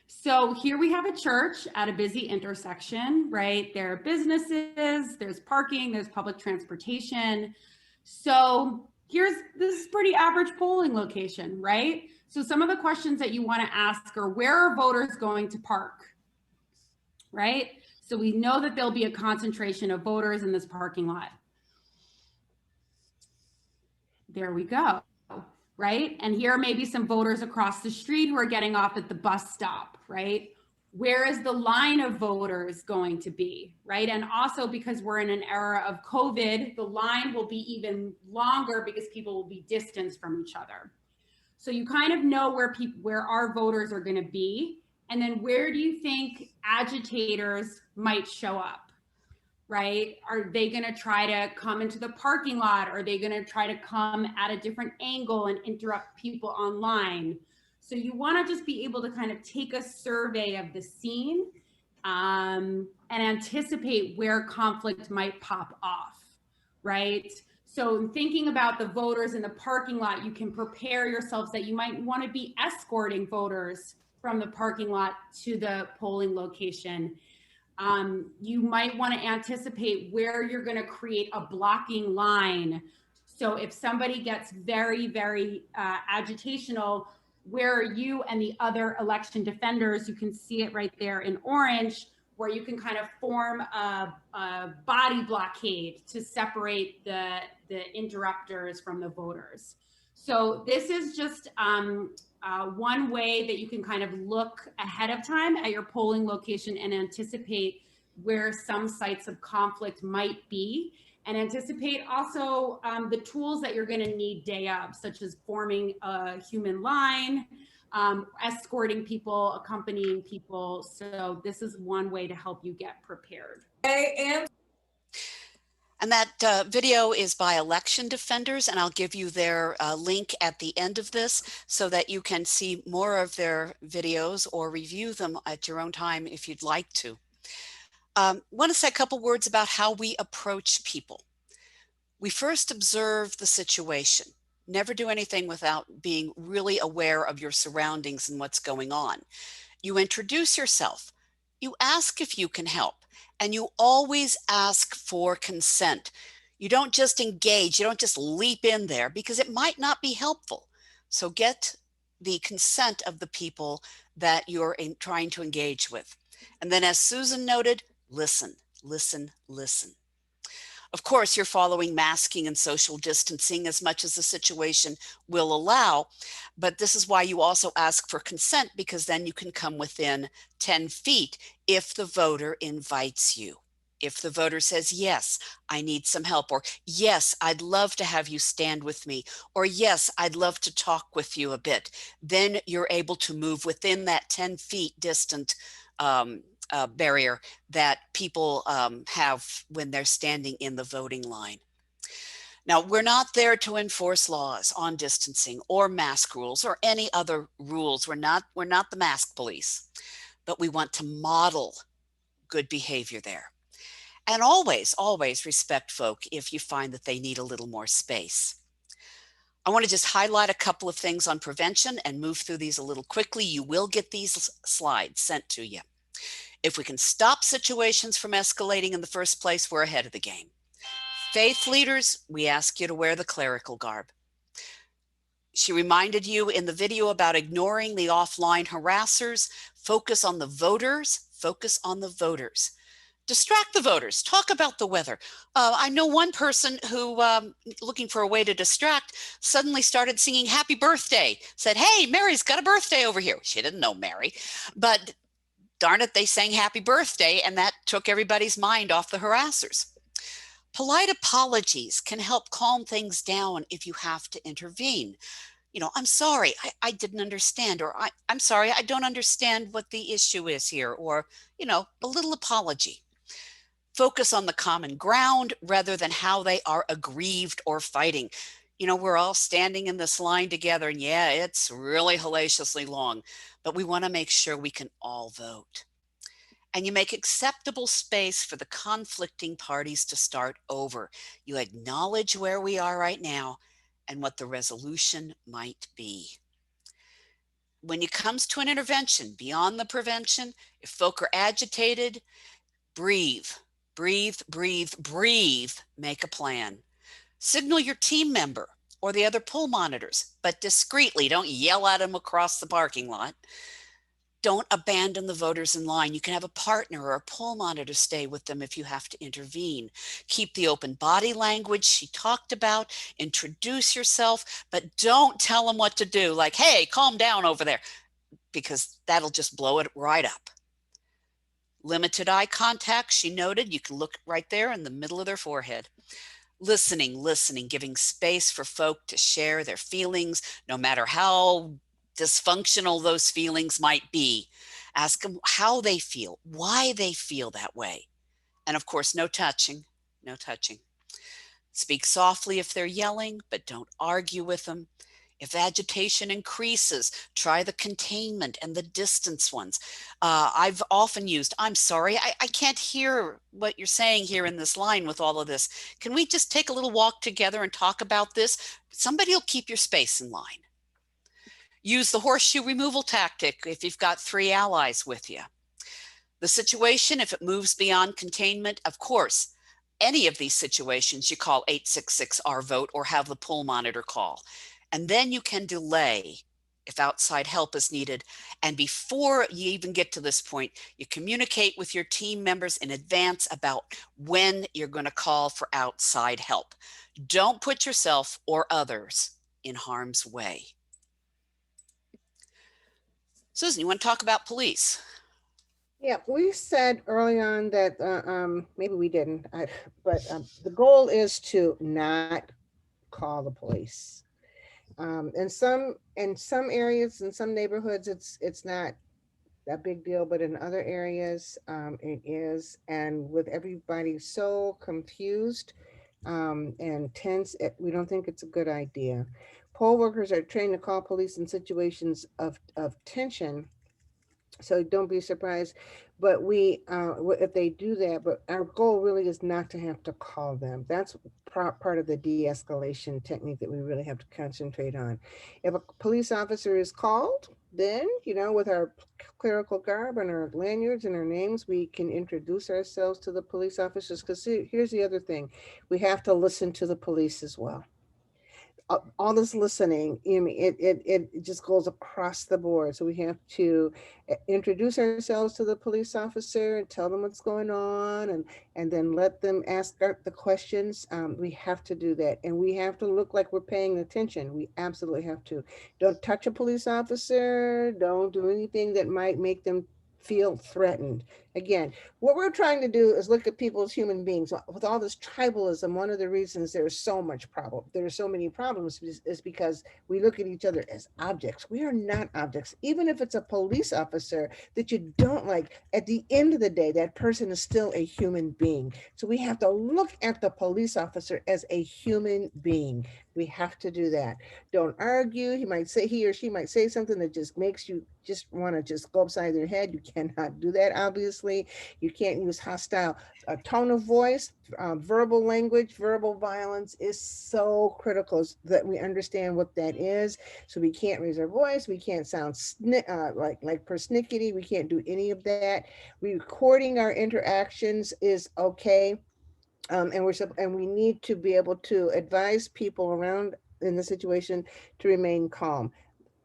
Speaker 5: So here we have a church at a busy intersection, right? There are businesses, there's parking, there's public transportation. So this is pretty average polling location, right? So some of the questions that you want to ask are, where are voters going to park, right? So we know that there'll be a concentration of voters in this parking lot. There we go. Right? And here are maybe some voters across the street who are getting off at the bus stop, right? Where is the line of voters going to be, right? And also, because we're in an era of COVID, the line will be even longer because people will be distanced from each other. So you kind of know where our voters are going to be. And then where do you think agitators might show up? Right? Are they going to try to come into the parking lot? Are they going to try to come at a different angle and interrupt people online? So you want to just be able to kind of take a survey of the scene and anticipate where conflict might pop off, right? So thinking about the voters in the parking lot, you can prepare yourselves that you might want to be escorting voters from the parking lot to the polling location. You might want to anticipate where you're going to create a blocking line. So if somebody gets very, very agitational, where are you and the other election defenders? You can see it right there in orange, where you can kind of form a body blockade to separate the interrupters from the voters. So this is just one way that you can kind of look ahead of time at your polling location and anticipate where some sites of conflict might be, and anticipate also the tools that you're going to need day of, such as forming a human line, escorting people, accompanying people. So this is one way to help you get prepared.
Speaker 2: And that video is by election defenders, and I'll give you their link at the end of this so that you can see more of their videos or review them at your own time if you'd like to. Want to say a couple words about how we approach people. We first observe the situation. Never do anything without being really aware of your surroundings and what's going on. You introduce yourself. You ask if you can help. And you always ask for consent. You don't just engage, you don't just leap in there because it might not be helpful. So get the consent of the people that you're trying to engage with. And then, as Susan noted, listen, listen, listen. Of course, you're following masking and social distancing as much as the situation will allow, but this is why you also ask for consent, because then you can come within 10 feet if the voter invites you. If the voter says, yes, I need some help, or yes, I'd love to have you stand with me, or yes, I'd love to talk with you a bit, then you're able to move within that 10 feet distant barrier that people have when they're standing in the voting line. Now, we're not there to enforce laws on distancing or mask rules or any other rules. We're not the mask police, but we want to model good behavior there. And always, always respect folk if you find that they need a little more space. I want to just highlight a couple of things on prevention and move through these a little quickly. You will get these slides sent to you. If we can stop situations from escalating in the first place, we're ahead of the game. Faith leaders, we ask you to wear the clerical garb. She reminded you in the video about ignoring the offline harassers. Focus on the voters. Focus on the voters. Distract the voters. Talk about the weather. I know one person who, looking for a way to distract, suddenly started singing happy birthday. Said, hey, Mary's got a birthday over here. She didn't know Mary, but darn it, they sang happy birthday, and that took everybody's mind off the harassers. Polite apologies can help calm things down if you have to intervene. I'm sorry, I didn't understand, or I'm sorry, I don't understand what the issue is here, or, a little apology. Focus on the common ground rather than how they are aggrieved or fighting. We're all standing in this line together, and yeah, it's really hellaciously long, but we want to make sure we can all vote. And you make acceptable space for the conflicting parties to start over. You acknowledge where we are right now and what the resolution might be. When it comes to an intervention beyond the prevention, if folk are agitated, breathe, breathe, breathe, breathe, make a plan. Signal your team member or the other poll monitors, but discreetly. Don't yell at them across the parking lot. Don't abandon the voters in line. You can have a partner or a poll monitor stay with them if you have to intervene. Keep the open body language she talked about. Introduce yourself, but don't tell them what to do. Like, hey, calm down over there, because that'll just blow it right up. Limited eye contact, she noted. You can look right there in the middle of their forehead. Listening, giving space for folk to share their feelings, no matter how dysfunctional those feelings might be. Ask them how they feel, why they feel that way. And of course, no touching, no touching. Speak softly if they're yelling, but don't argue with them. If agitation increases, try the containment and the distance ones. I've often used, I'm sorry, I can't hear what you're saying here in this line with all of this. Can we just take a little walk together and talk about this? Somebody will keep your space in line. Use the horseshoe removal tactic if you've got 3 allies with you. The situation, if it moves beyond containment, of course, any of these situations, you call 866-R-VOTE or have the poll monitor call. And then you can delay if outside help is needed. And before you even get to this point, you communicate with your team members in advance about when you're going to call for outside help. Don't put yourself or others in harm's way. Susan, you want to talk about police?
Speaker 3: Yeah, we said early on that maybe we didn't, but the goal is to not call the police. In some areas, in some neighborhoods, it's not a big deal, but in other areas, it is. And with everybody so confused and tense, we don't think it's a good idea. Poll workers are trained to call police in situations of tension, so don't be surprised. But if they do that, but our goal really is not to have to call them. That's part of the de-escalation technique that we really have to concentrate on. If a police officer is called, then, with our clerical garb and our lanyards and our names, we can introduce ourselves to the police officers. Because here's the other thing, we have to listen to the police as well. All this listening, it just goes across the board. So we have to introduce ourselves to the police officer and tell them what's going on, and then let them ask the questions. We have to do that, and we have to look like we're paying attention. We absolutely have to. Don't touch a police officer. Don't do anything that might make them feel threatened. Again, what we're trying to do is look at people as human beings. With all this tribalism, one of the reasons there's so many problems is because we look at each other as objects. We are not objects. Even if it's a police officer that you don't like, at the end of the day, that person is still a human being. So we have to look at the police officer as a human being. We have to do that. Don't argue. He or she might say something that just makes you just want to just go upside their head. You cannot do that, obviously. You can't use hostile tone of voice, verbal language. Verbal violence is so critical that we understand what that is. So we can't raise our voice. We can't sound like persnickety. We can't do any of that. Recording our interactions is okay. And we need to be able to advise people around in the situation to remain calm.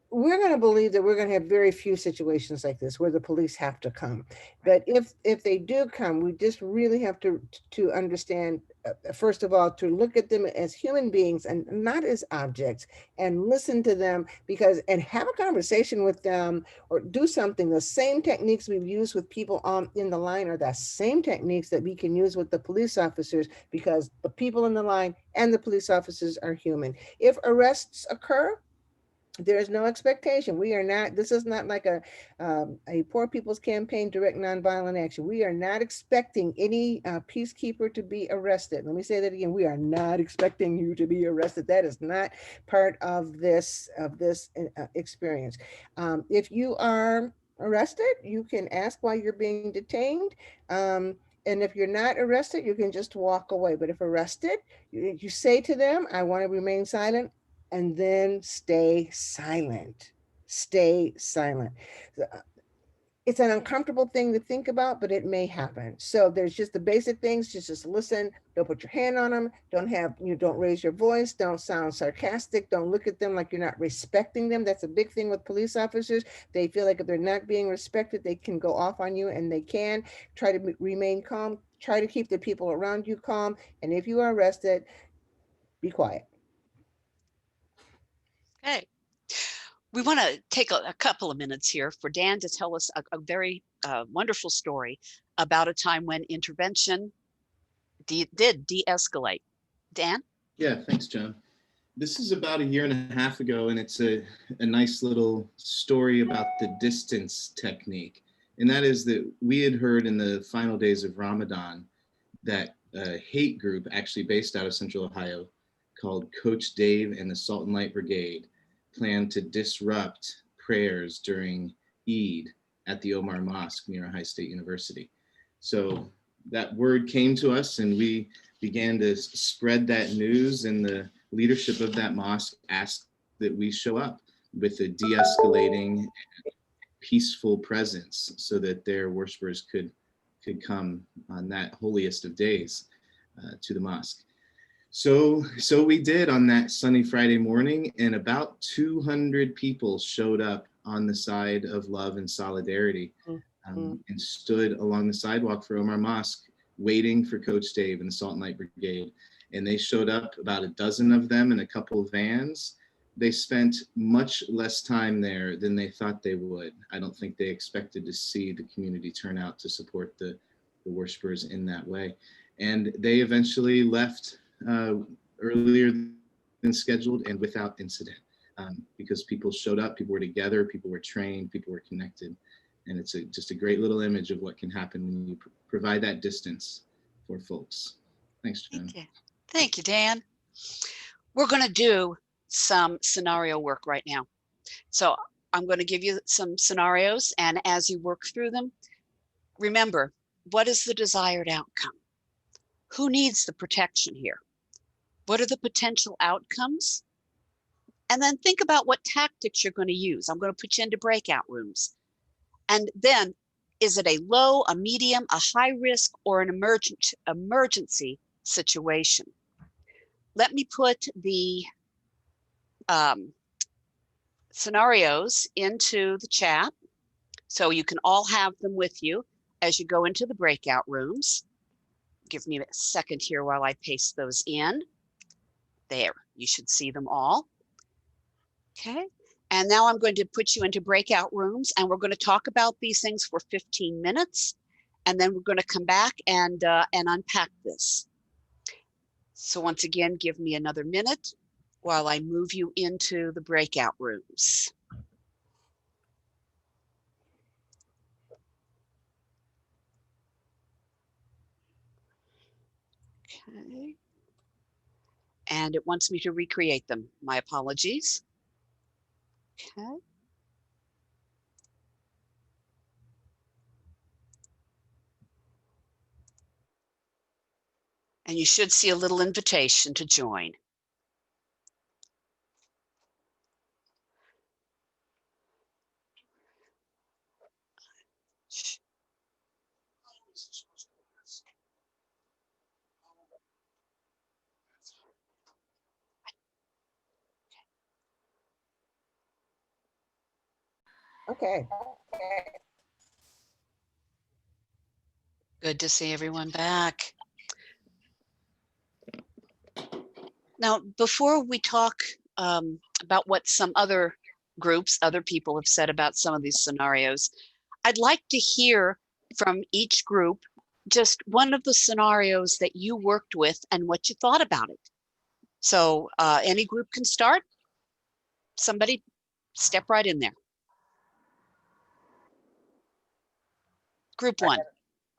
Speaker 3: We're going to believe that we're going to have very few situations like this where the police have to come. But if they do come, we just really have to understand, first of all, to look at them as human beings and not as objects, and listen to them and have a conversation with them, or do something. The same techniques we've used with people in the line are the same techniques that we can use with the police officers, because the people in the line and the police officers are human. If arrests occur, There is no expectation. We are not, this is not like a poor people's campaign, direct nonviolent action. We are not expecting any peacekeeper to be arrested. Let me say that again. We are not expecting you to be arrested. That is not part of this experience. If you are arrested, you can ask why you're being detained. And if you're not arrested, you can just walk away. But if arrested, you say to them, I want to remain silent, and then stay silent. Stay silent. It's an uncomfortable thing to think about, but it may happen. So there's just the basic things. Just listen. Don't put your hand on them. Don't raise your voice. Don't sound sarcastic. Don't look at them like you're not respecting them. That's a big thing with police officers. They feel like if they're not being respected, they can go off on you, and they can. Try to remain calm. Try to keep the people around you calm. And if you are arrested, be quiet.
Speaker 2: Okay. We want to take a couple of minutes here for Dan to tell us a very wonderful story about a time when intervention did de-escalate. Dan?
Speaker 4: Yeah, thanks, John. This is about a year and a half ago, and it's a nice little story about the distance technique. And that is that we had heard in the final days of Ramadan that a hate group actually based out of Central Ohio called Coach Dave and the Salt and Light Brigade planned to disrupt prayers during Eid at the Omar Mosque near Ohio State University. So that word came to us, and we began to spread that news, and the leadership of that mosque asked that we show up with a de-escalating, peaceful presence so that their worshipers could come on that holiest of days to the mosque. So we did on that sunny Friday morning, and about 200 people showed up on the side of love and solidarity, and stood along the sidewalk for Omar Mosque, waiting for Coach Dave and the Salt and Light Brigade. And they showed up, about a dozen of them in a couple of vans. They spent much less time there than they thought they would. I don't think they expected to see the community turn out to support the worshipers in that way. And they eventually left earlier than scheduled and without incident, because people showed up, people were together, people were trained, people were connected. And it's just a great little image of what can happen when you provide that distance for folks. Thanks, Jen.
Speaker 2: Thank you. Thank you, Dan. We're going to do some scenario work right now. So I'm going to give you some scenarios, and as you work through them, remember, what is the desired outcome? Who needs the protection here? What are the potential outcomes? And then think about what tactics you're going to use. I'm going to put you into breakout rooms. And then, is it a low, a medium, a high risk, or an emergency situation? Let me put the scenarios into the chat so you can all have them with you as you go into the breakout rooms. Give me a second here while I paste those in. There, you should see them all. Okay. And now I'm going to put you into breakout rooms, and we're going to talk about these things for 15 minutes. And then we're going to come back and unpack this. So once again, give me another minute while I move you into the breakout rooms. Okay. And it wants me to recreate them. My apologies. Okay. And you should see a little invitation to join.
Speaker 3: Okay.
Speaker 2: Good to see everyone back. Now, before we talk about what some other groups, other people have said about some of these scenarios, I'd like to hear from each group just one of the scenarios that you worked with and what you thought about it. So any group can start. Somebody Step right in there. Group one.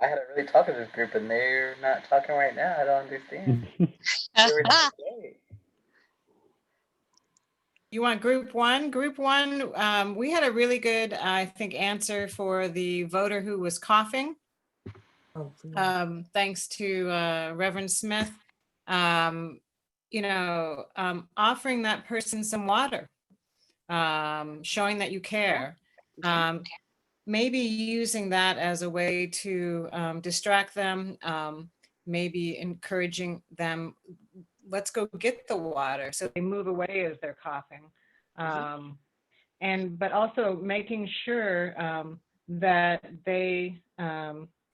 Speaker 1: I had a really talkative group, and they're not talking right now. I don't understand. They were so great.
Speaker 6: You want group one? Group one, we had a really good, I think, answer for the voter who was coughing. Thanks to Reverend Smith. Offering that person some water, showing that you care. Maybe using that as a way to distract them, maybe encouraging them, let's go get the water, so they move away as they're coughing. But also making sure that they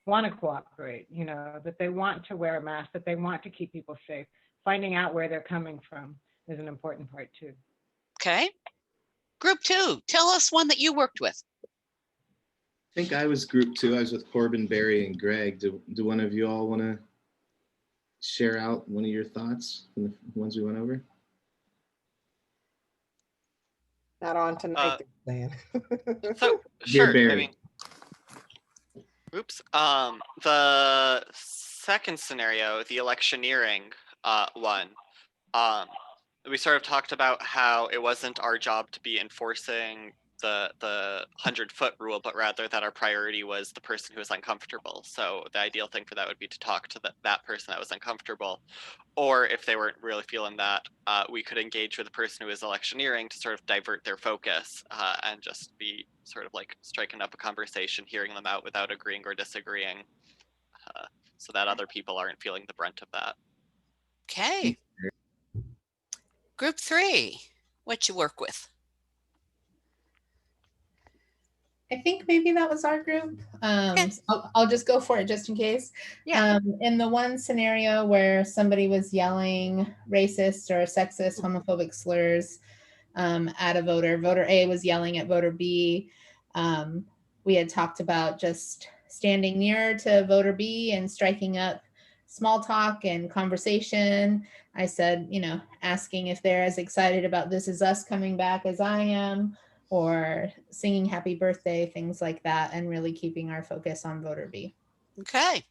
Speaker 6: want to cooperate, that they want to wear a mask, that they want to keep people safe. Finding out where they're coming from is an important part too.
Speaker 2: Okay. Group two, tell us one that you worked with.
Speaker 4: I think I was group two. I was with Corbin, Barry, and Greg. Do one of you all want to share out one of your thoughts from the ones we went over?
Speaker 3: Not on tonight, Dan.
Speaker 7: So
Speaker 4: Dear
Speaker 7: sure.
Speaker 4: Barry.
Speaker 7: I mean, oops. The second scenario, the electioneering one, we sort of talked about how it wasn't our job to be enforcing the 100-foot rule, but rather that our priority was the person who was uncomfortable. So the ideal thing for that would be to talk to that person that was uncomfortable. Or if they weren't really feeling that, we could engage with the person who is electioneering to sort of divert their focus and just be sort of like striking up a conversation, hearing them out without agreeing or disagreeing, so that other people aren't feeling the brunt of that.
Speaker 2: Okay. Group three, what you work with?
Speaker 8: I think maybe that was our group. I'll just go for it just in case.
Speaker 2: Yeah.
Speaker 8: In the one scenario where somebody was yelling racist or sexist, homophobic slurs at a voter, voter A was yelling at voter B. We had talked about just standing near to voter B and striking up small talk and conversation. I said, asking if they're as excited about This Is Us coming back as I am, or singing happy birthday, things like that, and really keeping our focus on voter B.
Speaker 2: Okay.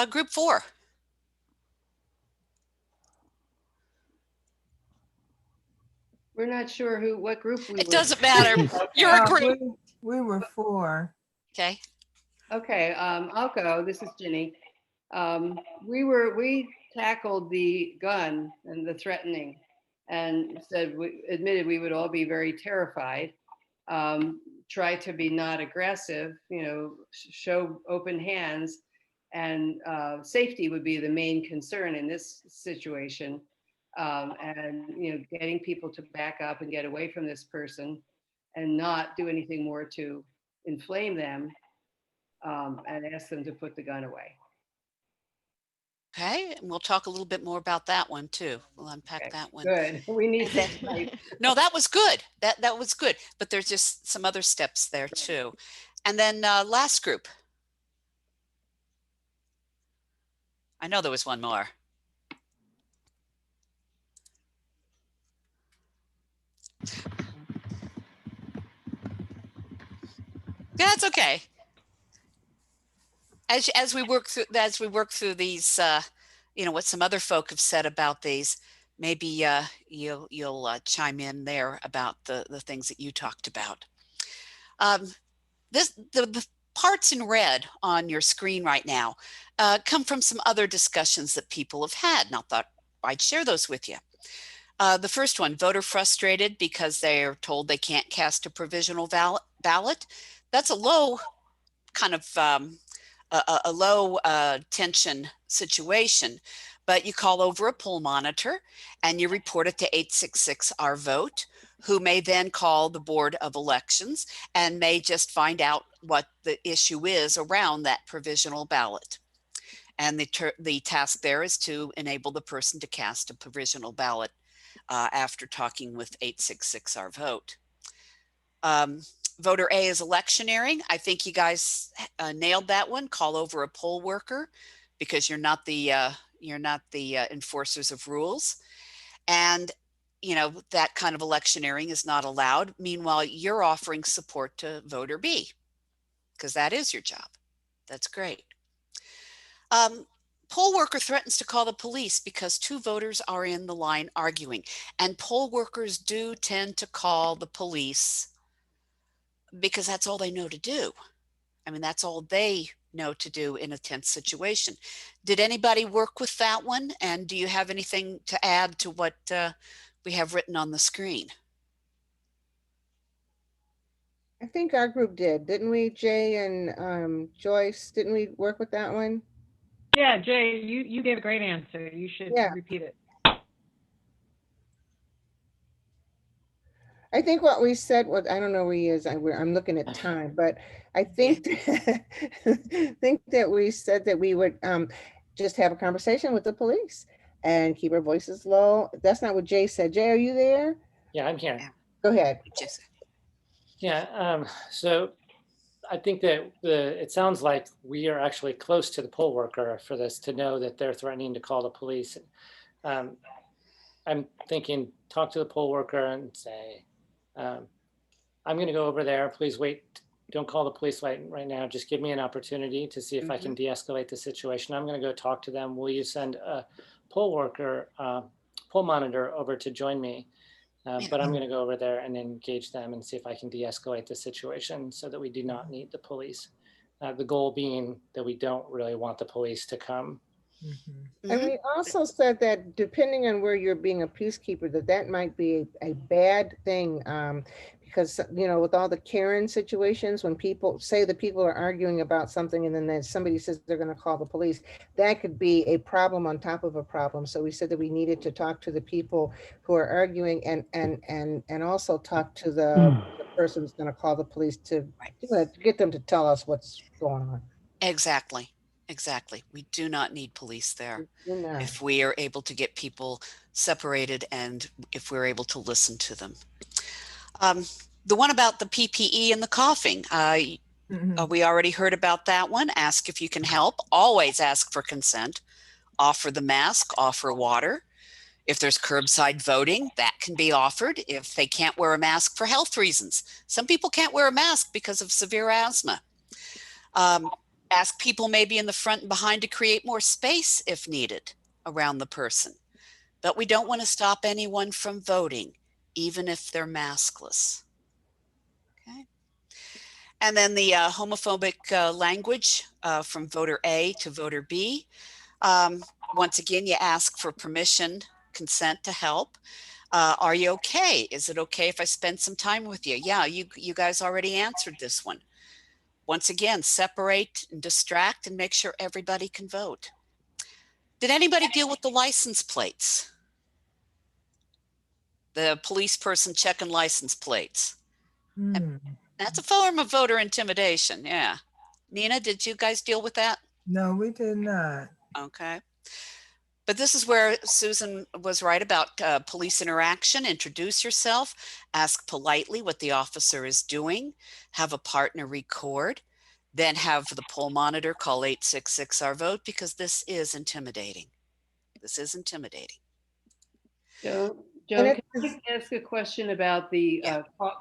Speaker 2: Group four.
Speaker 9: We're not sure what group we were.
Speaker 2: It doesn't matter. You're a group.
Speaker 10: We were four.
Speaker 2: Okay.
Speaker 9: Okay, I'll go. This is Ginny. We tackled the gun and the threatening, and admitted we would all be very terrified. Try to be not aggressive, show open hands, and safety would be the main concern in this situation. And getting people to back up and get away from this person and not do anything more to inflame them, and ask them to put the gun away.
Speaker 2: Okay, and we'll talk a little bit more about that one too. We'll unpack that one.
Speaker 9: Good. We need
Speaker 2: And then, no, that was good. That was good. But there's just some other steps there too. And then last group. I know there was one more. That's okay. As we work through these, what some other folk have said about these, maybe you'll chime in there about the things that you talked about. The parts in red on your screen right now come from some other discussions that people have had, and I thought I'd share those with you. The first one, voter frustrated because they're told they can't cast a provisional ballot. That's a low kind of a low tension situation, but you call over a poll monitor and you report it to 866 Our Vote, who may then call the Board of Elections and may just find out what the issue is around that provisional ballot. And the task there is to enable the person to cast a provisional ballot after talking with 866 Our Vote. Voter A is electioneering. I think you guys nailed that one. Call over a poll worker because you're not the enforcers of rules. And that kind of electioneering is not allowed. Meanwhile, you're offering support to voter B because that is your job. That's great. Poll worker threatens to call the police because two voters are in the line arguing. And poll workers do tend to call the police because that's all they know to do. I mean, that's all they know to do in a tense situation. Did anybody work with that one? And do you have anything to add to what we have written on the screen?
Speaker 3: I think our group didn't we, Jay and Joyce? Didn't we work with that one?
Speaker 6: Yeah, Jay, you gave a great answer. You should repeat it.
Speaker 3: I think what we said was, I don't know where he is. I'm looking at time, but I think think that we said that we would just have a conversation with the police and keep our voices low. That's not what Jay said. Jay, are you there?
Speaker 11: Yeah, I'm here.
Speaker 3: Go ahead.
Speaker 11: Yeah. So I think that it sounds like we are actually close to the poll worker for this to know that they're threatening to call the police. I'm thinking, talk to the poll worker and say, I'm going to go over there. Please wait. Don't call the police right now. Just give me an opportunity to see if I can de-escalate the situation. I'm going to go talk to them. Will you send a poll worker, poll monitor over to join me? But I'm going to go over there and engage them and see if I can de-escalate the situation so that we do not need the police. The goal being that we don't really want the police to come.
Speaker 3: And we also said that depending on where you're being a peacekeeper, that might be a bad thing, because with all the Karen situations, when people say that people are arguing about something and then somebody says they're going to call the police, that could be a problem on top of a problem. So we said that we needed to talk to the people who are arguing and also talk to the person who's going to call the police to get them to tell us what's going on.
Speaker 2: Exactly. We do not need police there if we are able to get people separated and if we're able to listen to them. The one about the PPE and the coughing, we already heard about that one. Ask if you can help. Always ask for consent. Offer the mask, offer water. If there's curbside voting, that can be offered if they can't wear a mask for health reasons. Some people can't wear a mask because of severe asthma. Ask people maybe in the front and behind to create more space if needed around the person. But we don't want to stop anyone from voting, even if they're maskless. Okay. And then the homophobic language from voter A to voter B. Once again, you ask for permission, consent to help. Are you okay? Is it okay if I spend some time with you? Yeah, you guys already answered this one. Once again, separate and distract and make sure everybody can vote. Did anybody deal with the license plates? The police person checking license plates. That's a form of voter intimidation, yeah. Nina, did you guys deal with that?
Speaker 10: No, we did not.
Speaker 2: Okay. But this is where Susan was right about police interaction. Introduce yourself, ask politely what the officer is doing, have a partner record, then have the poll monitor call 866-OUR-VOTE because this is intimidating.
Speaker 9: Joan, can I ask a question about the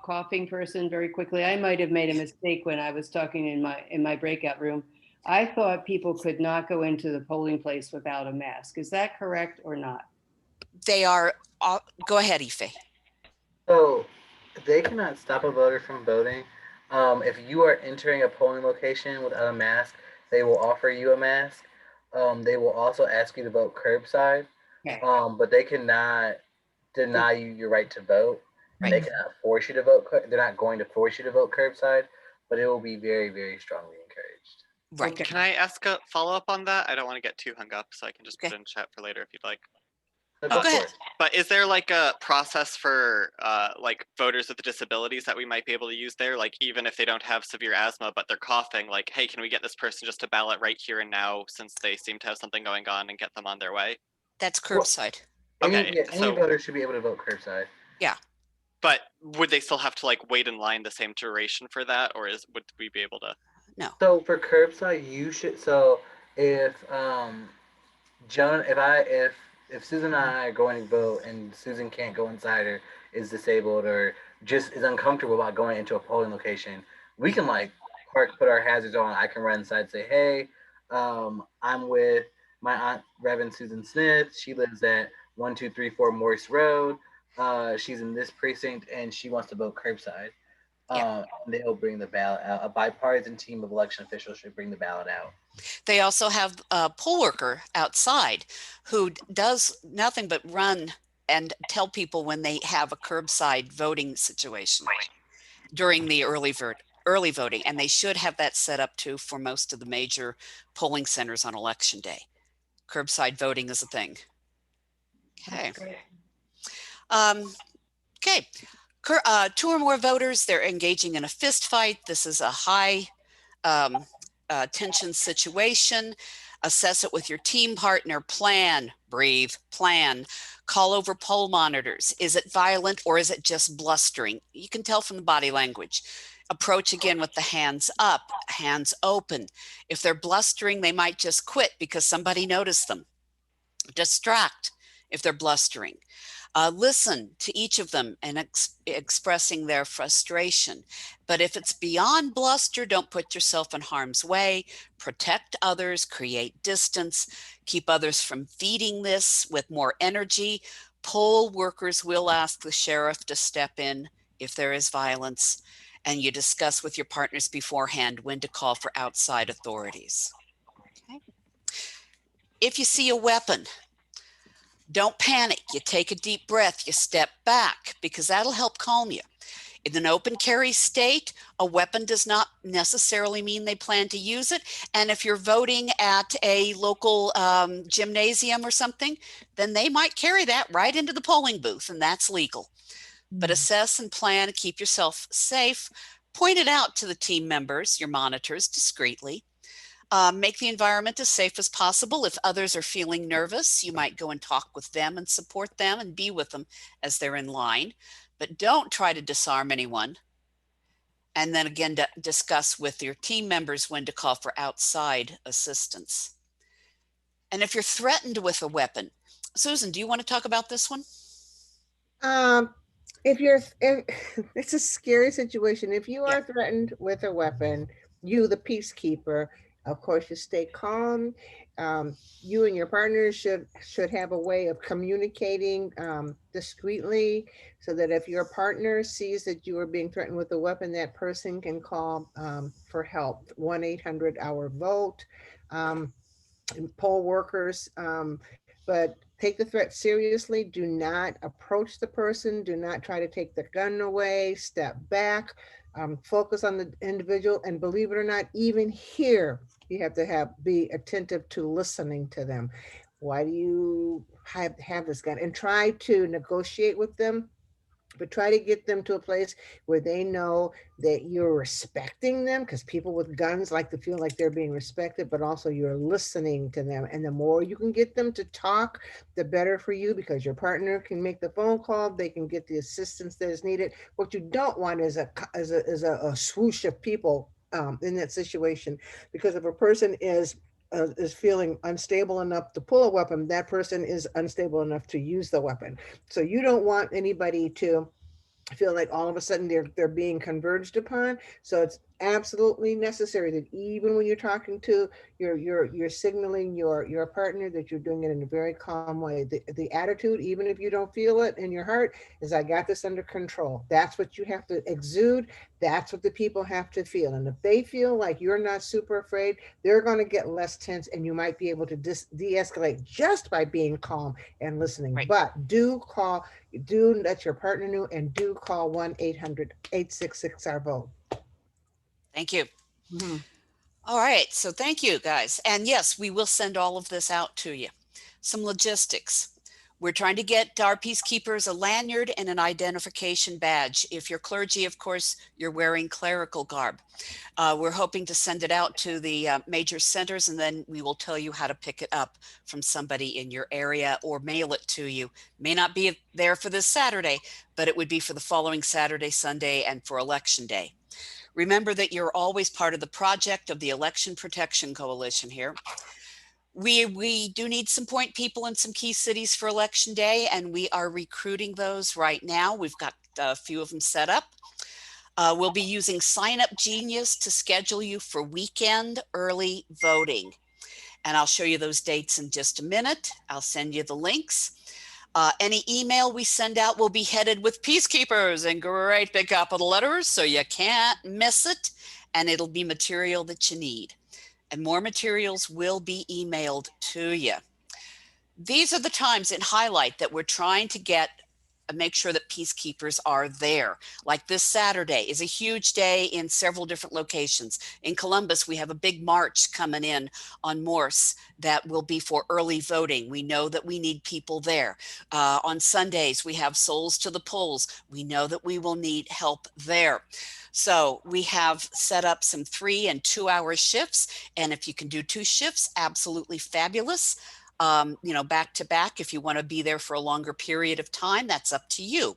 Speaker 9: coughing person very quickly? I might have made a mistake when I was talking in my breakout room. I thought people could not go into the polling place without a mask. Is that correct or not?
Speaker 2: They are. Go ahead, Ife.
Speaker 1: So they cannot stop a voter from voting. If you are entering a polling location without a mask, they will offer you a mask. They will also ask you to vote curbside, but they cannot deny you your right to vote. Right. They cannot force you to vote. They're not going to force you to vote curbside, but it will be very, very strongly encouraged.
Speaker 2: Right.
Speaker 7: Can I ask a follow-up on that? I don't want to get too hung up, so I can just put it in chat for later if you'd like.
Speaker 2: Go ahead.
Speaker 7: But is there like a process for like voters with disabilities that we might be able to use there? Like even if they don't have severe asthma, but they're coughing, like, hey, can we get this person just to ballot right here and now since they seem to have something going on and get them on their way?
Speaker 2: That's curbside.
Speaker 1: Well, any voter should be able to vote curbside.
Speaker 2: Yeah.
Speaker 7: But would they still have to like wait in line the same duration for that, or would we be able to?
Speaker 2: No.
Speaker 1: So for curbside, you should. So if Joan, if if Susan and I are going to vote and Susan can't go inside or is disabled or just is uncomfortable about going into a polling location, we can like put our hazards on. I can run inside and say, hey, I'm with my aunt Reverend Susan Smith. She lives at 1234 Morse Road. She's in this precinct and she wants to vote curbside. They'll bring the ballot out. A bipartisan team of election officials should bring the ballot out.
Speaker 2: They also have a poll worker outside who does nothing but run and tell people when they have a curbside voting situation during the early voting. And they should have that set up too for most of the major polling centers on election day. Curbside voting is a thing. Okay. Okay. Two or more voters, they're engaging in a fist fight. This is a high tension situation. Assess it with your team partner. Plan, breathe, plan. Call over poll monitors. Is it violent or is it just blustering? You can tell from the body language. Approach again with the hands up, hands open. If they're blustering, they might just quit because somebody noticed them. Distract if they're blustering. Listen to each of them and expressing their frustration. But if it's beyond bluster, don't put yourself in harm's way. Protect others, create distance, keep others from feeding this with more energy. Poll workers will ask the sheriff to step in if there is violence, and you discuss with your partners beforehand when to call for outside authorities. Okay. If you see a weapon, don't panic. You take a deep breath, you step back, because that'll help calm you. In an open carry state, a weapon does not necessarily mean they plan to use it. And if you're voting at a local gymnasium or something, then they might carry that right into the polling booth, and that's legal. But assess and plan, keep yourself safe. Point it out to the team members, your monitors, discreetly. Make the environment as safe as possible. If others are feeling nervous, you might go and talk with them and support them and be with them as they're in line. But don't try to disarm anyone. And then again, discuss with your team members when to call for outside assistance. And if you're threatened with a weapon, Susan, do you want to talk about this one?
Speaker 3: If it's a scary situation. If you are threatened with a weapon, you, the peacekeeper, of course, you stay calm. You and your partner should have a way of communicating discreetly, so that if your partner sees that you are being threatened with a weapon, that person can call for help. 1-800-OUR-VOTE. Poll workers, but take the threat seriously. Do not approach the person. Do not try to take the gun away. Step back. Focus on the individual, and believe it or not, even here you have to be attentive to listening to them. Why do you have this gun? And try to negotiate with them, but try to get them to a place where they know that you're respecting them, because people with guns like to feel like they're being respected, but also you're listening to them. And the more you can get them to talk, the better for you, because your partner can make the phone call, they can get the assistance that is needed. What you don't want is a swoosh of people in that situation, because if a person is feeling unstable enough to pull a weapon, that person is unstable enough to use the weapon. So you don't want anybody to feel like all of a sudden they're being converged upon. So it's absolutely necessary that even when you're talking to you're signaling your partner that you're doing it in a very calm way. The attitude, even if you don't feel it in your heart, is I got this under control. That's what you have to exude. That's what the people have to feel. And if they feel like you're not super afraid, they're going to get less tense, and you might be able to de-escalate just by being calm and listening. Right. But do let your partner know, and do call 1-800-866-OUR-VOTE.
Speaker 2: Thank you. Mm-hmm. All right, so thank you guys. And yes, we will send all of this out to you. Some logistics. We're trying to get our peacekeepers a lanyard and an identification badge. If you're clergy, of course, you're wearing clerical garb. We're hoping to send it out to the major centers, and then we will tell you how to pick it up from somebody in your area or mail it to you. May not be there for this Saturday, but it would be for the following Saturday, Sunday, and for Election Day. Remember that you're always part of the project of the Election Protection Coalition here. We do need some point people in some key cities for election day, and we are recruiting those right now. We've got a few of them set up. We'll be using Sign Up Genius to schedule you for weekend early voting. And I'll show you those dates in just a minute. I'll send you the links. Any email we send out will be headed with Peacekeepers in great big capital letters, so you can't miss it. And it'll be material that you need. And more materials will be emailed to you. These are the times in highlight that we're trying to get make sure that peacekeepers are there. Like this Saturday is a huge day in several different locations. In Columbus, we have a big march coming in on Morse that will be for early voting. We know that we need people there. On Sundays, we have Souls to the Polls. We know that we will need help there. So we have set up some 3 and 2 hour shifts. And if you can do 2 shifts, absolutely fabulous. Back to back. If you want to be there for a longer period of time, that's up to you.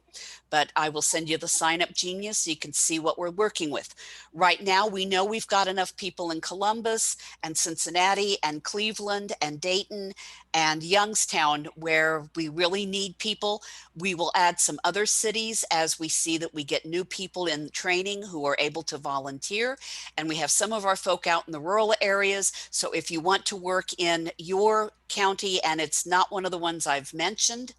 Speaker 2: But I will send you the Sign Up Genius so you can see what we're working with. Right now, we know we've got enough people in Columbus and Cincinnati and Cleveland and Dayton and Youngstown where we really need people. We will add some other cities as we see that we get new people in training who are able to volunteer. And we have some of our folk out in the rural areas. So if you want to work in your county and it's not one of the ones I've mentioned,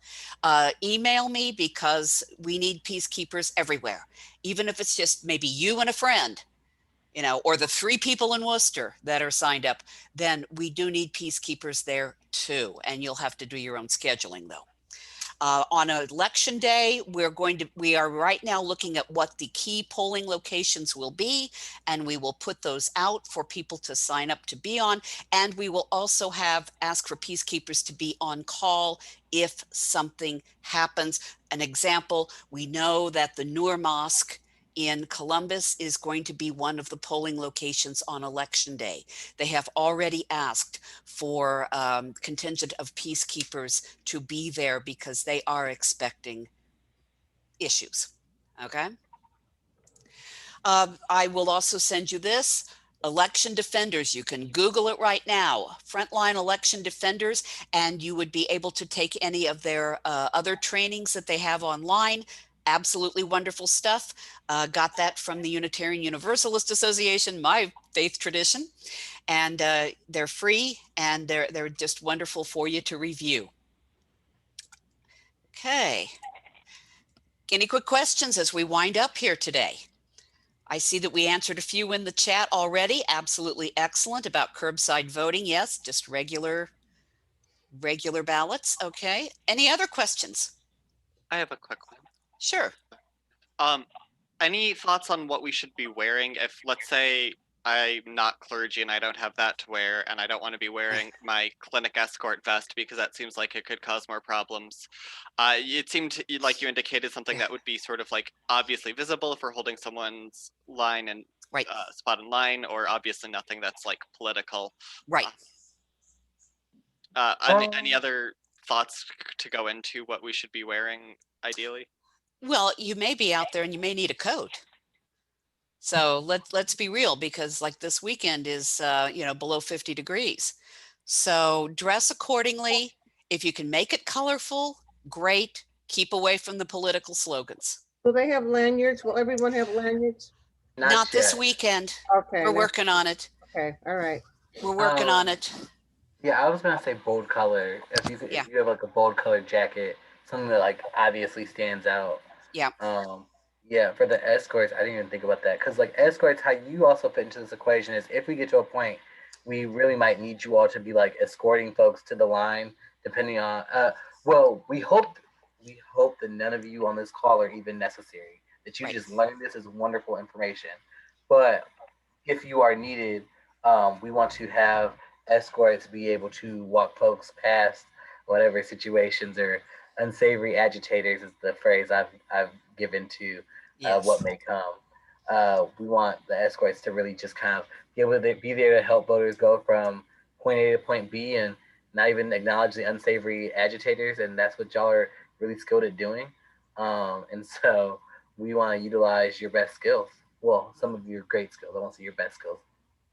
Speaker 2: email me, because we need peacekeepers everywhere. Even if it's just maybe you and a friend, or the 3 people in Worcester that are signed up, then we do need peacekeepers there too. And you'll have to do your own scheduling though. On election day, we are right now looking at what the key polling locations will be, and we will put those out for people to sign up to be on. And we will also ask for peacekeepers to be on call if something happens. An example, we know that the Noor Mosque in Columbus is going to be one of the polling locations on election day. They have already asked for contingent of peacekeepers to be there because they are expecting issues. Okay. I will also send you this. Election defenders. You can Google it right now. Frontline election defenders, and you would be able to take any of their other trainings that they have online. Absolutely wonderful stuff. Got that from the Unitarian Universalist Association, my faith tradition. And they're free, and they're just wonderful for you to review. Okay. Any quick questions as we wind up here today? I see that we answered a few in the chat already. Absolutely excellent about curbside voting. Yes, just regular ballots. Okay. Any other questions?
Speaker 7: I have a quick one.
Speaker 2: Sure.
Speaker 7: Any thoughts on what we should be wearing if, let's say, I'm not clergy and I don't have that to wear, and I don't want to be wearing my clinic escort vest because that seems like it could cause more problems. It seemed like you indicated something that would be sort of like obviously visible if we're holding someone's line and
Speaker 2: right.
Speaker 7: Spot in line, or obviously nothing that's like political.
Speaker 2: Right.
Speaker 7: Any other thoughts to go into what we should be wearing ideally?
Speaker 2: Well, you may be out there and you may need a coat. So let's be real, because like this weekend is, below 50 degrees. So dress accordingly. If you can make it colorful, great. Keep away from the political slogans.
Speaker 3: Will they have lanyards? Will everyone have lanyards?
Speaker 2: Not this weekend.
Speaker 3: Okay.
Speaker 2: We're working on it.
Speaker 3: Okay. All right.
Speaker 2: We're working on it.
Speaker 1: Yeah, I was gonna say bold color. If you have like a bold colored jacket, something that like obviously stands out.
Speaker 2: Yeah.
Speaker 1: Yeah, for the escorts, I didn't even think about that, because like escorts, how you also fit into this equation is if we get to a point, we really might need you all to be like escorting folks to the line, depending on. Well, we hope that none of you on this call are even necessary. That you just learn this is wonderful information, but if you are needed, we want to have escorts be able to walk folks past whatever situations, or unsavory agitators is the phrase I've given to what may come. We want the escorts to really just kind of be there to help voters go from point A to point B and not even acknowledge the unsavory agitators, and that's what y'all are really skilled at doing. And so we want to utilize your best skills. Well, some of your great skills. I want to see your best skills.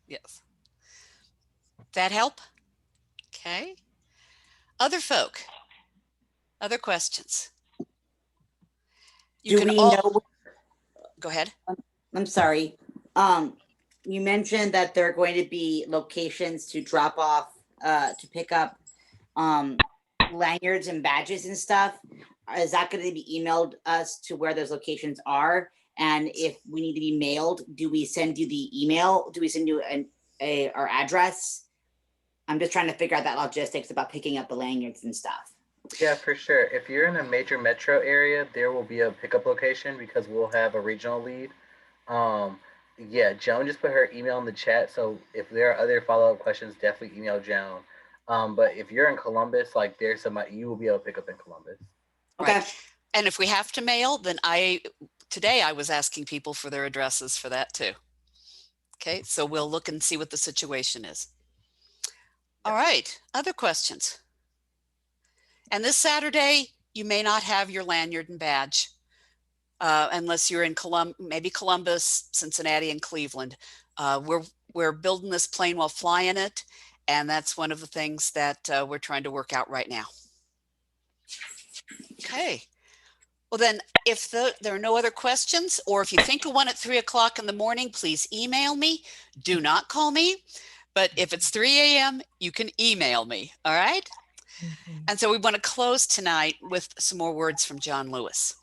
Speaker 2: Yes. That help? Okay. Other folk? Other questions? You
Speaker 12: Do
Speaker 2: can
Speaker 12: we
Speaker 2: all
Speaker 12: know?
Speaker 2: go ahead.
Speaker 12: I'm sorry. You mentioned that there are going to be locations to drop off, to pick up lanyards and badges and stuff. Is that going to be emailed us to where those locations are? And if we need to be mailed, do we send you the email? Do we send you our address? I'm just trying to figure out that logistics about picking up the lanyards and stuff.
Speaker 1: Yeah, for sure. If you're in a major metro area, there will be a pickup location because we'll have a regional lead. Um, yeah, Joan just put her email in the chat, so if there are other follow-up questions, definitely email Joan. But if you're in Columbus, like there's somebody you will be able to pick up in Columbus.
Speaker 12: Okay.
Speaker 2: Right. And if we have to mail, then today I was asking people for their addresses for that too. Okay, so we'll look and see what the situation is. All right, other questions? And this Saturday, you may not have your lanyard and badge unless you're in maybe Columbus, Cincinnati, and Cleveland. We're building this plane while flying it, and that's one of the things that we're trying to work out right now. Okay. Well, then, if there are no other questions, or if you think of one at 3 o'clock in the morning, please email me. Do not call me. But if it's 3 a.m., you can email me. All right. And so we want to close tonight with some more words from John Lewis.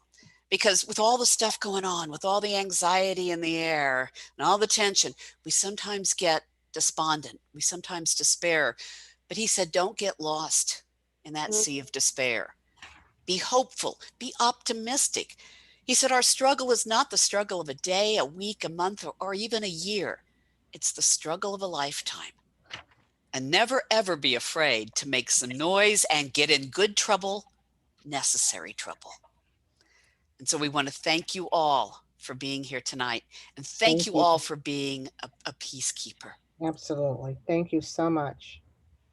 Speaker 2: Because with all the stuff going on, with all the anxiety in the air and all the tension, we sometimes get despondent. We sometimes despair. But he said, don't get lost in that sea of despair. Be hopeful, be optimistic. He said, our struggle is not the struggle of a day, a week, a month, or even a year. It's the struggle of a lifetime. And never, ever be afraid to make some noise and get in good trouble, necessary trouble. And so we want to thank you all for being here tonight. And thank you all for being a peacekeeper.
Speaker 3: Absolutely. Thank you so much.